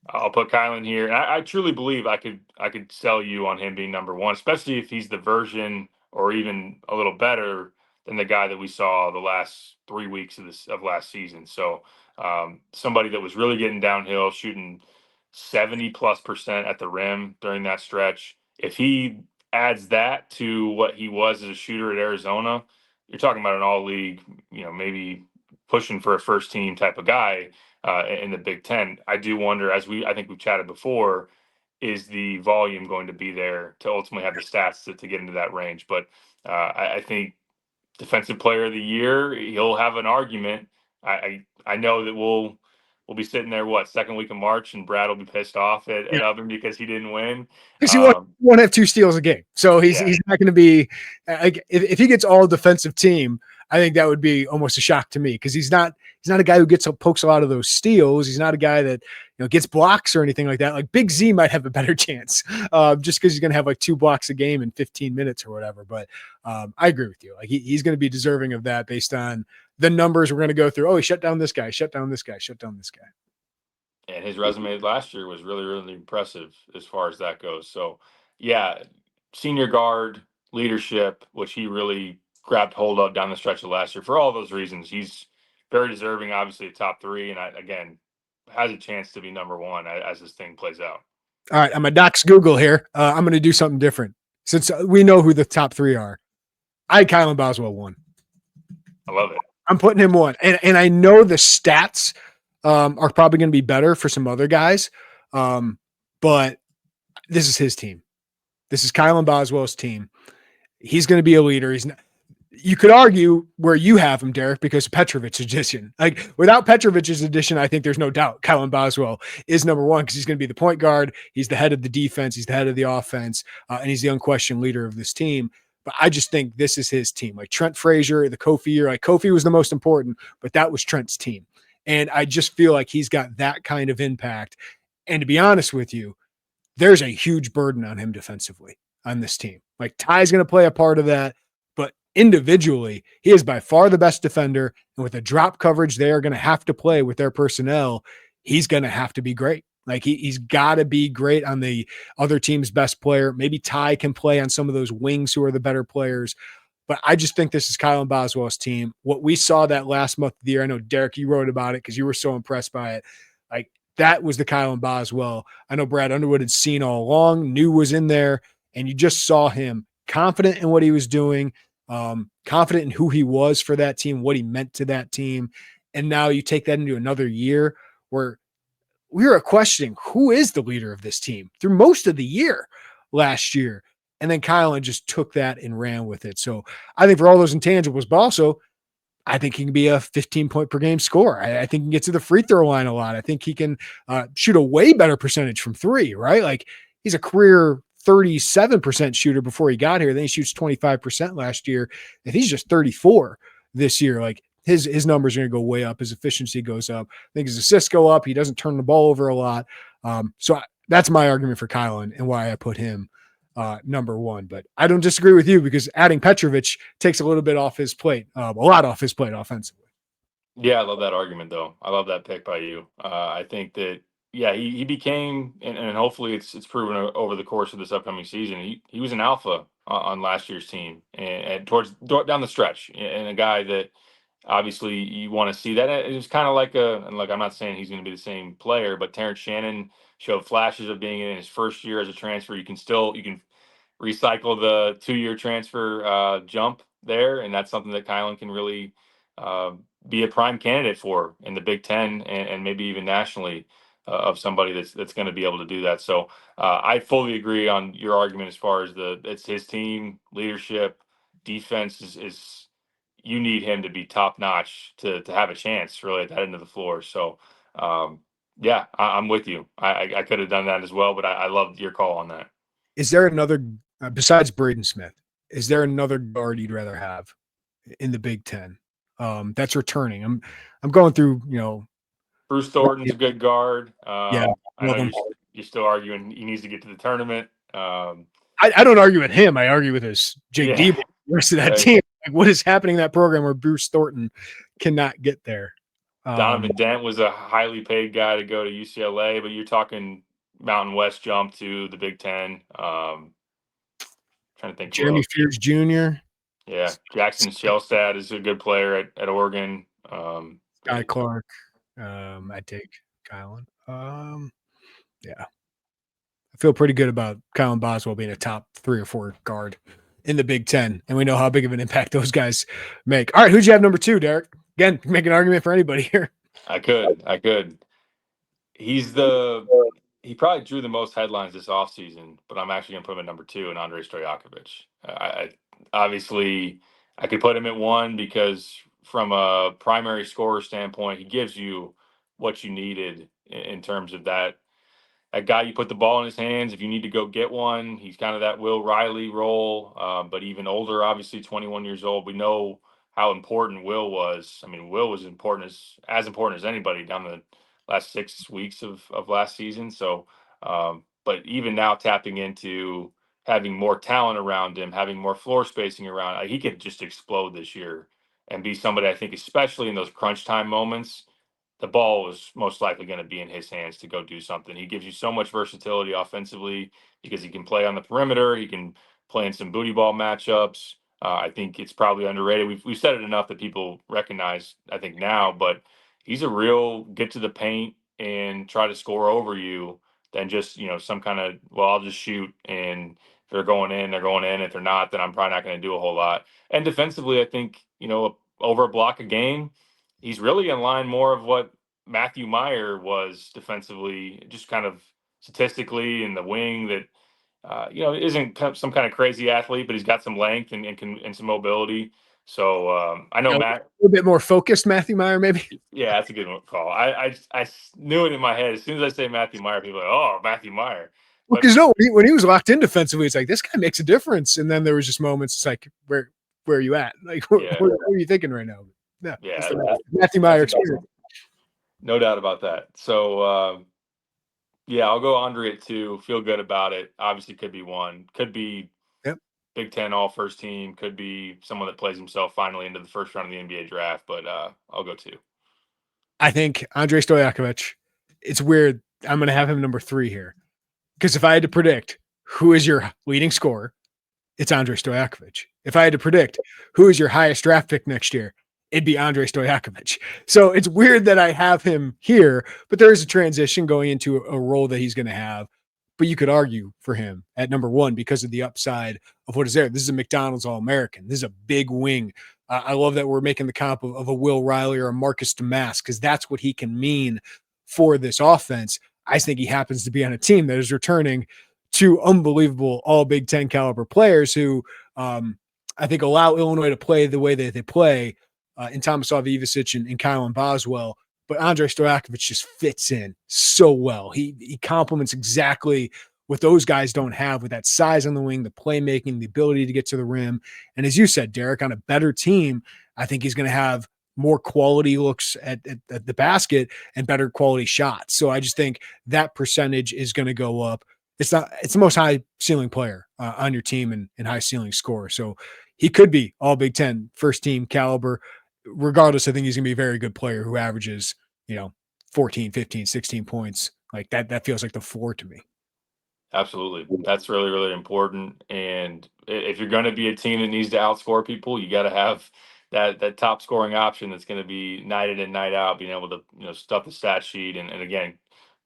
[SPEAKER 2] I'll put Kylan here. And I truly believe I could sell you on him being number 1, especially if he's the version or even a little better than the guy that we saw the last 3 weeks of last season. So somebody that was really getting downhill, shooting 70+% at the rim during that stretch. If he adds that to what he was as a shooter at Arizona, you're talking about an all league, maybe pushing for a first team type of guy in the Big Ten. I do wonder, I think we've chatted before, is the volume going to be there to ultimately have the stats to get into that range? But I think defensive player of the year, he'll have an argument. I know that we'll be sitting there, second week of March, and Brad will be pissed off at Oven because he didn't win.
[SPEAKER 1] Because he won't have 2 steals a game. So he's not going to be like, if he gets all defensive team, I think that would be almost a shock to me, because he's not a guy who pokes a lot of those steals. He's not a guy that gets blocks or anything like that. Like Big Z might have a better chance just because he's going to have like 2 blocks a game in 15 minutes or whatever. But I agree with you. Like he's going to be deserving of that based on the numbers we're going to go through. Oh, he shut down this guy, shut down this guy, shut down this guy.
[SPEAKER 2] And his resume last year was really, really impressive as far as that goes. So, yeah, senior guard, leadership, which he really grabbed hold of down the stretch of last year. For all those reasons, he's very deserving, obviously, a top 3. And, again, has a chance to be number 1 as this thing plays out.
[SPEAKER 1] All right, I'm a Docs Google here. I'm going to do something different. Since we know who the top 3 are, I had Kylan Boswell 1.
[SPEAKER 2] I love it.
[SPEAKER 1] I'm putting him 1. And I know the stats are probably going to be better for some other guys. But this is his team. This is Kylan Boswell's team. He's going to be a leader. You could argue where you have him, Derek, because of Petrovic's addition. Like without Petrovic's addition, I think there's no doubt Kylan Boswell is number 1, because he's going to be the point guard. He's the head of the defense. He's the head of the offense. And he's the unquestioned leader of this team. But I just think this is his team. Like Trent Frazier, the Kofi year, like Kofi was the most important, but that was Trent's team. And I just feel like he's got that kind of impact. And to be honest with you, there's a huge burden on him defensively on this team. Like Ty's going to play a part of that, but individually, he is by far the best defender. And with the drop coverage they are going to have to play with their personnel, he's going to have to be great. Like he's got to be great on the other team's best player. Maybe Ty can play on some of those wings who are the better players. But I just think this is Kylan Boswell's team. What we saw that last month of the year, I know, Derek, you wrote about it because you were so impressed by it. Like, that was the Kylan Boswell I know Brad Underwood had seen all along, knew was in there, and you just saw him confident in what he was doing, confident in who he was for that team, what he meant to that team. And now you take that into another year where we were questioning who is the leader of this team through most of the year last year. And then Kylan just took that and ran with it. So I think for all those intangibles, but also I think he can be a 15-point per game scorer. I think he can get to the free throw line a lot. I think he can shoot a way better percentage from 3, right? Like he's a career 37% shooter before he got here. Then he shoots 25% last year. If he's just 34 this year, like his numbers are going to go way up. His efficiency goes up. I think his assists go up. He doesn't turn the ball over a lot. That's my argument for Kylan and why I put him number 1. But I don't disagree with you, because adding Petrovic takes a little bit off his plate, a lot off his plate offensively.
[SPEAKER 2] Yeah, I love that argument, though. I love that pick by you. I think that, he became, and hopefully it's proven over the course of this upcoming season, he was an alpha on last year's team and towards down the stretch, and a guy that obviously you want to see that. It was kind of like I'm not saying he's going to be the same player, but Terrence Shannon showed flashes of being in his first year as a transfer. You can recycle the 2-year transfer jump there, and that's something that Kylan can really be a prime candidate for in the Big Ten and maybe even nationally, of somebody that's going to be able to do that. So I fully agree on your argument as far as it's his team, leadership, defense is you need him to be top notch to have a chance really at that end of the floor. So I'm with you. I could have done that as well, but I loved your call on that.
[SPEAKER 1] Is there another besides Braden Smith? Is there another guard you'd rather have in the Big Ten that's returning? I'm going through,
[SPEAKER 2] Bruce Thornton's a good guard.
[SPEAKER 1] I
[SPEAKER 2] know you're still arguing he needs to get to the tournament.
[SPEAKER 1] I don't argue with him. I argue with his JD, the rest of that team. Like, what is happening in that program where Bruce Thornton cannot get there?
[SPEAKER 2] Donovan Dent was a highly paid guy to go to UCLA, but you're talking Mountain West jump to the Big Ten. Trying to think who
[SPEAKER 1] Jeremy
[SPEAKER 2] else.
[SPEAKER 1] Fears Jr.
[SPEAKER 2] Yeah, Jackson Shellstad is a good player at Oregon.
[SPEAKER 1] Guy Clark. I'd take Kylan. Yeah. I feel pretty good about Kylan Boswell being a top 3 or 4 guard in the Big Ten. And we know how big of an impact those guys make. All right, who'd you have number 2, Derek? Again, make an argument for anybody here.
[SPEAKER 2] I could. He probably drew the most headlines this offseason, but I'm actually going to put him at number 2 in Andrei Stojakovic. Obviously, I could put him at 1 because from a primary scorer standpoint, he gives you what you needed in terms of that guy you put the ball in his hands. If you need to go get one, he's kind of that Will Riley role, but even older, obviously 21 years old. We know how important Will was. I mean, Will was as important as anybody down the last 6 weeks of last season. So, but even now tapping into having more talent around him, having more floor spacing around, he could just explode this year and be somebody, I think, especially in those crunch time moments, the ball is most likely going to be in his hands to go do something. He gives you so much versatility offensively because he can play on the perimeter. He can play in some booty ball matchups. I think it's probably underrated. We've said it enough that people recognize, I think, now, but he's a real get to the paint and try to score over you than just, some kind of, well, I'll just shoot, and if they're going in, they're going in. If they're not, then I'm probably not going to do a whole lot. And defensively, I think, over a block a game, he's really in line more of what Matthew Meyer was defensively, just kind of statistically in the wing that, isn't some kind of crazy athlete, but he's got some length and some mobility. So I know Matt.
[SPEAKER 1] A little bit more focused, Matthew Meyer, maybe.
[SPEAKER 2] Yeah, that's a good call. I knew it in my head. As soon as I say Matthew Meyer, people are like, oh, Matthew Meyer.
[SPEAKER 1] Because when he was locked in defensively, it's like, this guy makes a difference. And then there was just moments, it's like, where are you at? Like, what are you thinking right now?
[SPEAKER 2] Yeah,
[SPEAKER 1] that's Matthew Meyer experience.
[SPEAKER 2] No doubt about that. So, yeah, I'll go Andre at 2. Feel good about it. Obviously, could be 1. Could be Big Ten all first team. Could be someone that plays himself finally into the first round of the NBA draft. But I'll go 2.
[SPEAKER 1] I think Andrei Stojakovic. It's weird. I'm going to have him number 3 here. Because if I had to predict who is your leading scorer, it's Andrei Stojakovic. If I had to predict who is your highest draft pick next year, it'd be Andrei Stojakovic. So it's weird that I have him here, but there is a transition going into a role that he's going to have. But you could argue for him at number 1 because of the upside of what is there. This is a McDonald's All-American. This is a big wing. I love that we're making the comp of a Will Riley or a Marcus Damask because that's what he can mean for this offense. I think he happens to be on a team that is returning 2 unbelievable all Big Ten caliber players who I think allow Illinois to play the way that they play in Tomislav Ivicic and Kylan Boswell. But Andrei Stojakovic just fits in so well. He complements exactly what those guys don't have with that size on the wing, the playmaking, the ability to get to the rim. And as you said, Derek, on a better team, I think he's going to have more quality looks at the basket and better quality shots. So I just think that percentage is going to go up. It's the most high ceiling player on your team and high ceiling scorer. So he could be all Big Ten first team caliber. Regardless, I think he's going to be a very good player who averages, 14, 15, 16 points. Like that feels like the floor to me.
[SPEAKER 2] Absolutely. That's really, really important. And if you're going to be a team that needs to outscore people, you got to have that top scoring option that's going to be night in and night out, being able to, stuff the stat sheet. And again,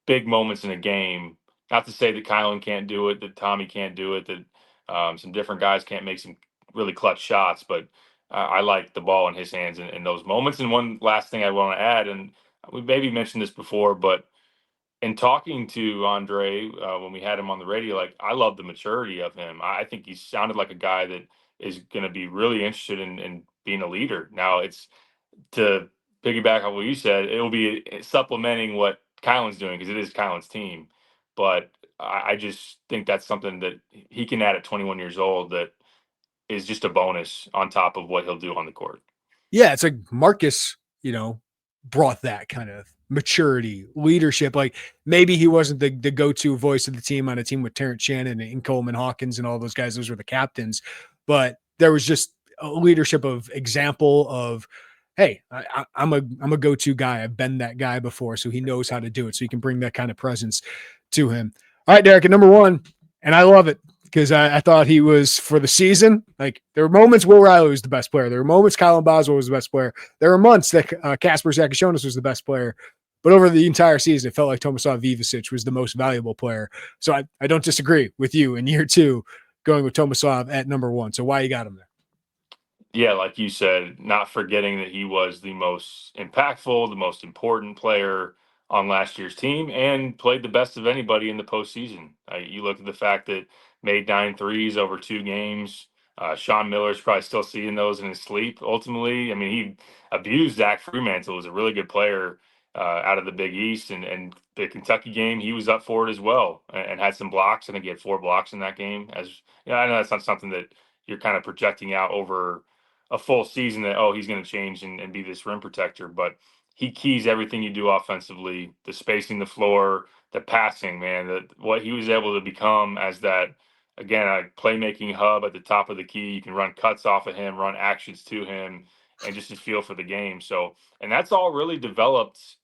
[SPEAKER 2] big moments in a game. Not to say that Kylan can't do it, that Tommy can't do it, that some different guys can't make some really clutch shots, but I like the ball in his hands in those moments. And one last thing I want to add, and we maybe mentioned this before, but in talking to Andre when we had him on the radio, like, I love the maturity of him. I think he sounded like a guy that is going to be really interested in being a leader. Now, it's to piggyback on what you said, it will be supplementing what Kylan's doing because it is Kylan's team. But I just think that's something that he can add at 21 years old that is just a bonus on top of what he'll do on the court.
[SPEAKER 1] Yeah, it's like Marcus, brought that kind of maturity, leadership. Like maybe he wasn't the go-to voice of the team on a team with Terrence Shannon and Coleman Hawkins and all those guys. Those were the captains. But there was just a leadership of example of, hey, I'm a go-to guy. I've been that guy before, so he knows how to do it. So you can bring that kind of presence to him. All right, Derek, at number 1, and I love it because I thought he was, for the season, like there were moments Will Riley was the best player. There were moments Colin Boswell was the best player. There were months that Kasper Zakashonis was the best player. But over the entire season, it felt like Tomislav Ivičić was the most valuable player. So I don't disagree with you in year two going with Tomislav at number one. So why you got him there?
[SPEAKER 2] Yeah, like you said, not forgetting that he was the most impactful, the most important player on last year's team and played the best of anybody in the postseason. You look at the fact that made 9 threes over 2 games. Sean Miller's probably still seeing those in his sleep. Ultimately, I mean, he abused Zach Fremantle, was a really good player out of the Big East, and the Kentucky game, he was up for it as well and had some blocks. I think he had 4 blocks in that game. As I know that's not something that you're kind of projecting out over a full season that, oh, he's going to change and be this rim protector, but he keys everything you do offensively, the spacing the floor, the passing, man, what he was able to become as that, again, a playmaking hub at the top of the key. You can run cuts off of him, run actions to him, and just a feel for the game. So, and that's all really developed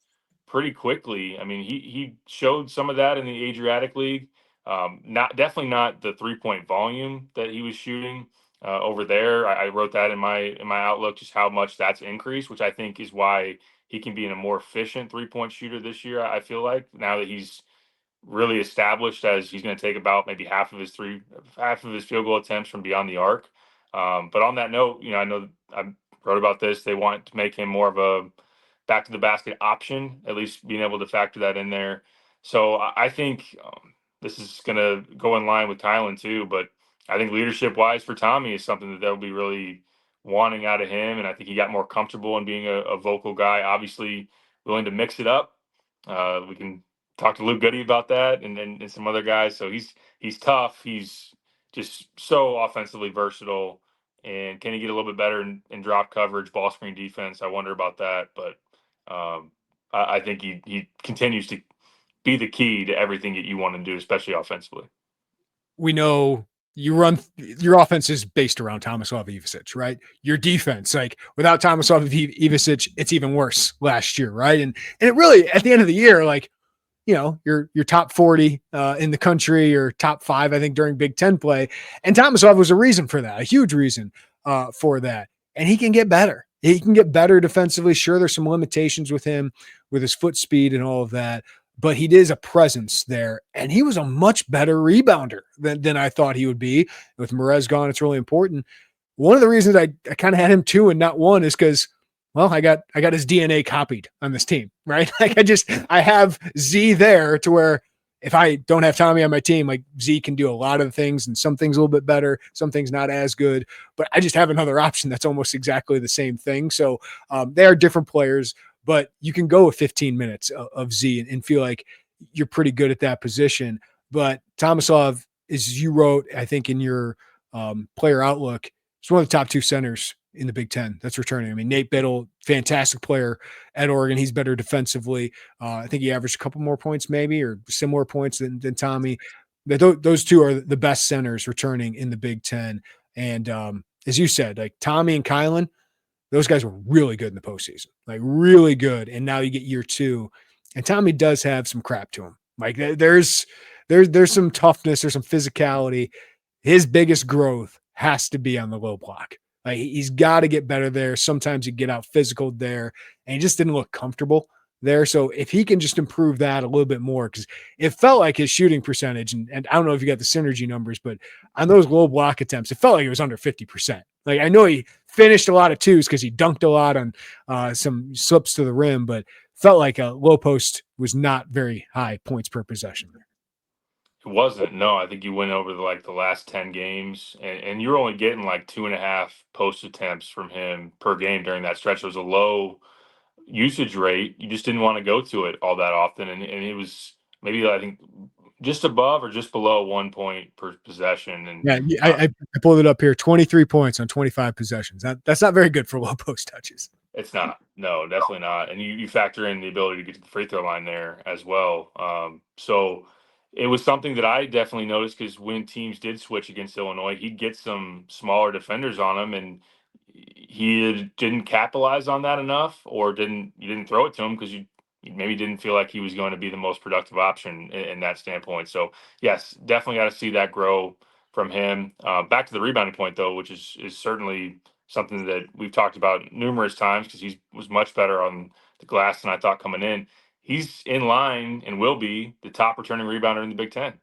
[SPEAKER 2] pretty quickly. I mean, he showed some of that in the Adriatic League. Not definitely not the 3-point volume that he was shooting over there. I wrote that in my outlook, just how much that's increased, which I think is why he can be in a more efficient 3-point shooter this year. I feel like now that he's really established as he's going to take about maybe half of his field goal attempts from beyond the arc. But on that note, I know I wrote about this. They want to make him more of a back to the basket option, at least being able to factor that in there. So I think this is going to go in line with Kylan too. But I think leadership wise for Tommy is something that they'll be really wanting out of him. And I think he got more comfortable in being a vocal guy, obviously willing to mix it up. We can talk to Luke Goody about that and some other guys. So he's tough. He's just so offensively versatile. And can he get a little bit better in drop coverage, ball screen defense? I wonder about that. But I think he continues to be the key to everything that you want to do, especially offensively.
[SPEAKER 1] We know your offense is based around Tomislav Ivičić, right? Your defense, like without Tomislav Ivičić, it's even worse last year, right? And it really, at the end of the year, like, you're top 40 in the country, or top 5, I think, during Big Ten play. And Tomislav was a reason for that, a huge reason for that. And he can get better. He can get better defensively. Sure, there's some limitations with him, with his foot speed and all of that, but he is a presence there. And he was a much better rebounder than I thought he would be. With Merez gone, it's really important. One of the reasons I kind of had him 2 and not 1 is because, well, I got his DNA copied on this team, right? Like I have Z there to where if I don't have Tommy on my team, like Z can do a lot of the things, and some things a little bit better, some things not as good, but I just have another option that's almost exactly the same thing. So they are different players, but you can go with 15 minutes of Z and feel like you're pretty good at that position. But Tomislav, as you wrote, I think in your player outlook, is one of the top 2 centers in the Big Ten that's returning. I mean, Nate Biddle, fantastic player at Oregon. He's better defensively. I think he averaged a couple more points maybe, or similar points than Tommy. Those 2 are the best centers returning in the Big Ten. And as you said, like Tommy and Kylan, those guys were really good in the postseason, like really good. And now you get year 2, and Tommy does have some crap to him. Like there's some toughness, there's some physicality. His biggest growth has to be on the low block. Like he's got to get better there. Sometimes you get out physical there, and he just didn't look comfortable there. So if he can just improve that a little bit more, because it felt like his shooting percentage, and I don't know if you got the synergy numbers, but on those low block attempts, it felt like it was under 50%. Like I know he finished a lot of 2s because he dunked a lot on some slips to the rim, but felt like a low post was not very high points per possession there.
[SPEAKER 2] It wasn't. No, I think you went over the last 10 games, and you're only getting like 2.5 post attempts from him per game during that stretch. It was a low usage rate. You just didn't want to go to it all that often, and it was maybe, I think, just above or just below 1 point per possession. And
[SPEAKER 1] yeah, I pulled it up here: 23 points on 25 possessions. That's not very good for low post touches.
[SPEAKER 2] It's not. No, definitely not. And you factor in the ability to get to the free throw line there as well. So it was something that I definitely noticed, because when teams did switch against Illinois, he'd get some smaller defenders on him, and he didn't capitalize on that enough, or you didn't throw it to him because you maybe didn't feel like he was going to be the most productive option in that standpoint. So yes, definitely got to see that grow from him. Back to the rebounding point, though, which is certainly something that we've talked about numerous times because he was much better on the glass than I thought coming in. He's in line and will be the top returning rebounder in the Big Ten.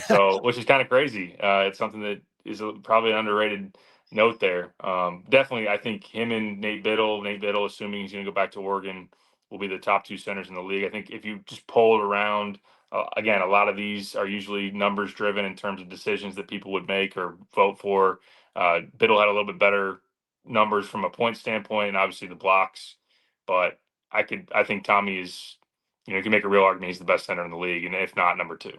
[SPEAKER 2] So, which is kind of crazy. It's something that is probably an underrated note there. Definitely, I think him and Nate Biddle, assuming he's going to go back to Oregon, will be the top two centers in the league. I think if you just poll it around, again, a lot of these are usually numbers driven in terms of decisions that people would make or vote for. Biddle had a little bit better numbers from a point standpoint, and obviously the blocks. But I think Tommy is, you can make a real argument he's the best center in the league, and if not, number two.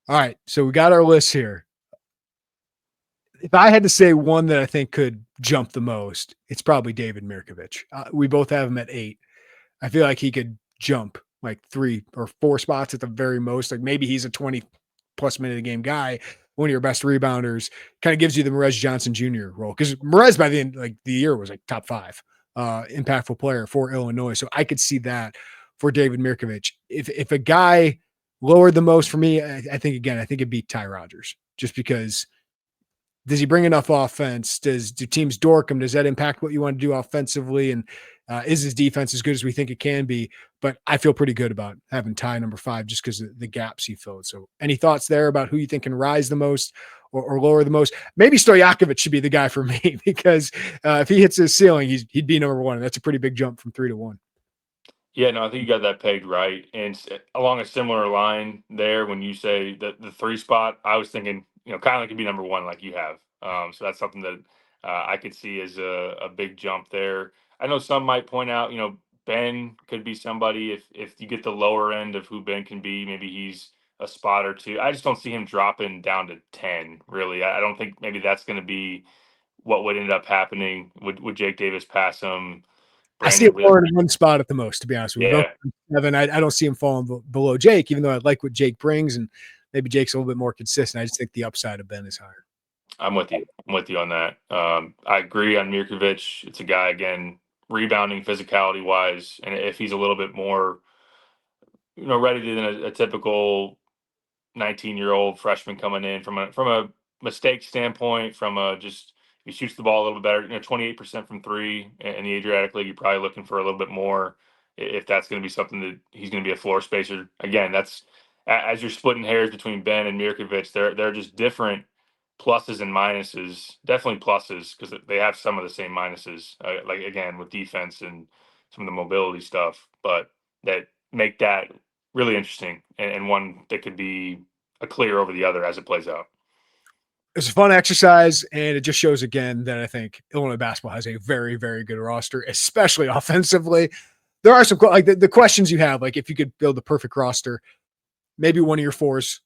[SPEAKER 1] All right, so we got our list here. If I had to say one that I think could jump the most, it's probably David Mirkovic. We both have him at 8. I feel like he could jump like 3 or 4 spots at the very most. Like maybe he's a 20-plus minute a game guy, one of your best rebounders. Kind of gives you the Merez Johnson Jr. role because Merez by the end like the year was like top 5 impactful player for Illinois. So I could see that for David Mirkovic. If a guy lowered the most for me, I think it'd be Ty Rodgers, just because. Does he bring enough offense? Do teams dork him? Does that impact what you want to do offensively? And is his defense as good as we think it can be? But I feel pretty good about having Ty number 5 just because of the gaps he filled. So any thoughts there about who you think can rise the most or lower the most? Maybe Stojakovic should be the guy for me because if he hits his ceiling, he'd be number 1. And that's a pretty big jump from 3 to 1.
[SPEAKER 2] Yeah, no, I think you got that pegged right. And along a similar line there, when you say the 3 spot, I was thinking, Kylan could be number 1 like you have. So that's something that I could see as a big jump there. I know some might point out, Ben could be somebody if you get the lower end of who Ben can be, maybe he's a spot or 2. I just don't see him dropping down to 10, really. I don't think maybe that's going to be what would end up happening. Would Jake Davis pass him?
[SPEAKER 1] I see him
[SPEAKER 2] Brandon,
[SPEAKER 1] falling in 1 spot at the most, to be honest with you.
[SPEAKER 2] yeah.
[SPEAKER 1] 7, I don't see him falling below Jake, even though I like what Jake brings, and maybe Jake's a little bit more consistent. I just think the upside of Ben is higher.
[SPEAKER 2] I'm with you on that. I agree on Mirkovic. It's a guy, again, rebounding physicality wise, and if he's a little bit more, ready than a typical 19-year-old freshman coming in from a mistake standpoint, from a just he shoots the ball a little bit better. 28% from 3 in the Adriatic League. You're probably looking for a little bit more if that's going to be something that he's going to be a floor spacer. Again, that's as you're splitting hairs between Ben and Mirkovic. They're just different pluses and minuses. Definitely pluses because they have some of the same minuses. Like again with defense and some of the mobility stuff, but that make that really interesting and one that could be a clear over the other as it plays out.
[SPEAKER 1] It's a fun exercise, and it just shows again that I think Illinois basketball has a very, very good roster, especially offensively. There are some like the questions you have, like if you could build the perfect roster, maybe one of your fours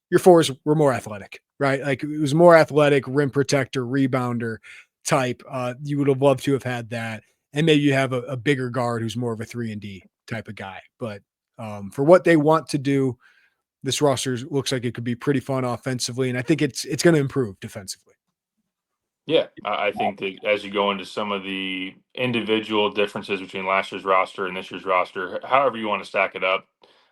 [SPEAKER 1] were more athletic, right? Like it was more athletic, rim protector, rebounder type. You would have loved to have had that, and maybe you have a bigger guard who's more of a 3-and-D type of guy. But for what they want to do, this roster looks like it could be pretty fun offensively, and I think it's going to improve defensively.
[SPEAKER 2] Yeah, I think that as you go into some of the individual differences between last year's roster and this year's roster, however you want to stack it up,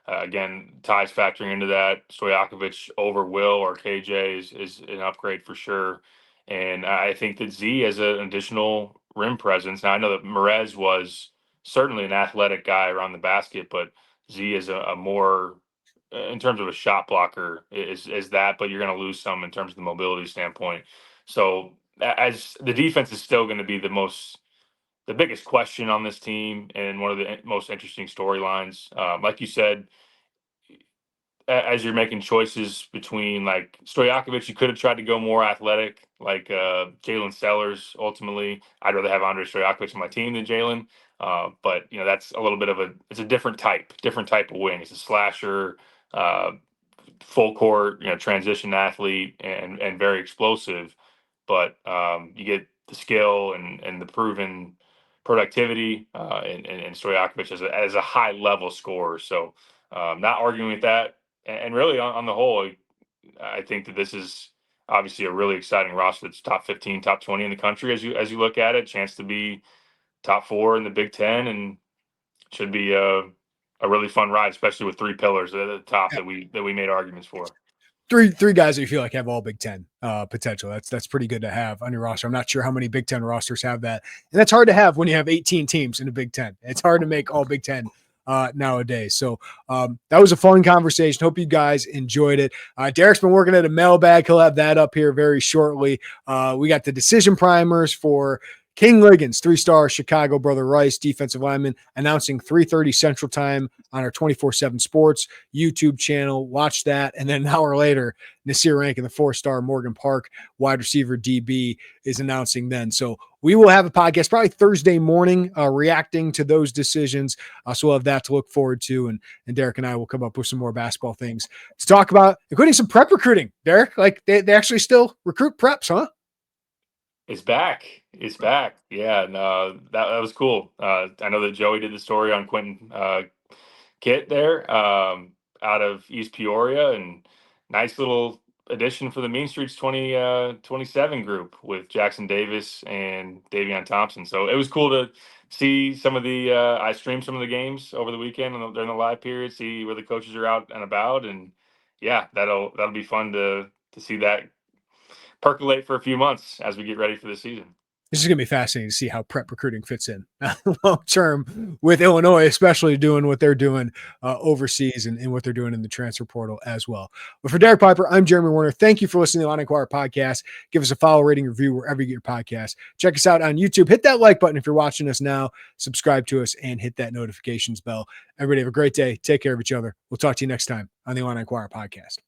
[SPEAKER 2] again, Ty's factoring into that. Stojakovic over Will or KJ is an upgrade for sure. And I think that Z has an additional rim presence. Now, I know that Merez was certainly an athletic guy around the basket, but Z is a more in terms of a shot blocker is that, but you're going to lose some in terms of the mobility standpoint. So as the defense is still going to be the biggest question on this team and one of the most interesting storylines. Like you said, as you're making choices between like Stojakovic, you could have tried to go more athletic, like Jalen Sellers. Ultimately, I'd rather have Andre Stojakovic on my team than Jalen. But that's a little bit of it's a different type of wing. It's a slasher, full court, transition athlete, and very explosive. But you get the skill and the proven productivity and Stojakovic as a high level scorer. So not arguing with that. And really, on the whole, I think that this is obviously a really exciting roster that's top 15, top 20 in the country as you look at it. Chance to be top 4 in the Big Ten, and should be a really fun ride, especially with 3 pillars at the top that we made arguments for.
[SPEAKER 1] three guys that you feel like have all Big Ten potential. That's pretty good to have on your roster. I'm not sure how many Big Ten rosters have that, and that's hard to have when you have 18 teams in the Big Ten. It's hard to make all Big Ten nowadays. So that was a fun conversation. Hope you guys enjoyed it. Derek's been working at a mailbag. He'll have that up here very shortly. We got the decision primers for King Liggins, 3-star Chicago Brother Rice, defensive lineman, announcing 3:30 Central Time on our 24/7 Sports YouTube channel. Watch that. And then an hour later, Nasir Rankin, the 4-star Morgan Park wide receiver DB, is announcing then. So we will have a podcast probably Thursday morning reacting to those decisions. So we'll have that to look forward to. And Derek and I will come up with some more basketball things to talk about, including some prep recruiting. Derek, like they actually still recruit preps, huh?
[SPEAKER 2] It's back. It's back. Yeah, no, that was cool. I know that Joey did the story on Quentin Kitt there out of East Peoria, and nice little addition for the Mean Streets 27 group with Jackson Davis and Davion Thompson. So it was cool to see some of the I streamed some of the games over the weekend during the live period, see where the coaches are out and about, and yeah, that'll be fun to see that percolate for a few months as we get ready for the season.
[SPEAKER 1] This is going to be fascinating to see how prep recruiting fits in long term with Illinois, especially doing what they're doing overseas and what they're doing in the transfer portal as well. But for Derek Piper, I'm Jeremy Werner. Thank you for listening to the Illini Inquirer Podcast. Give us a follow, rating, review wherever you get your podcast. Check us out on YouTube. Hit that like button if you're watching us now. Subscribe to us and hit that notifications bell. Everybody have a great day. Take care of each other. We'll talk to you next time on the Illini Inquirer Podcast.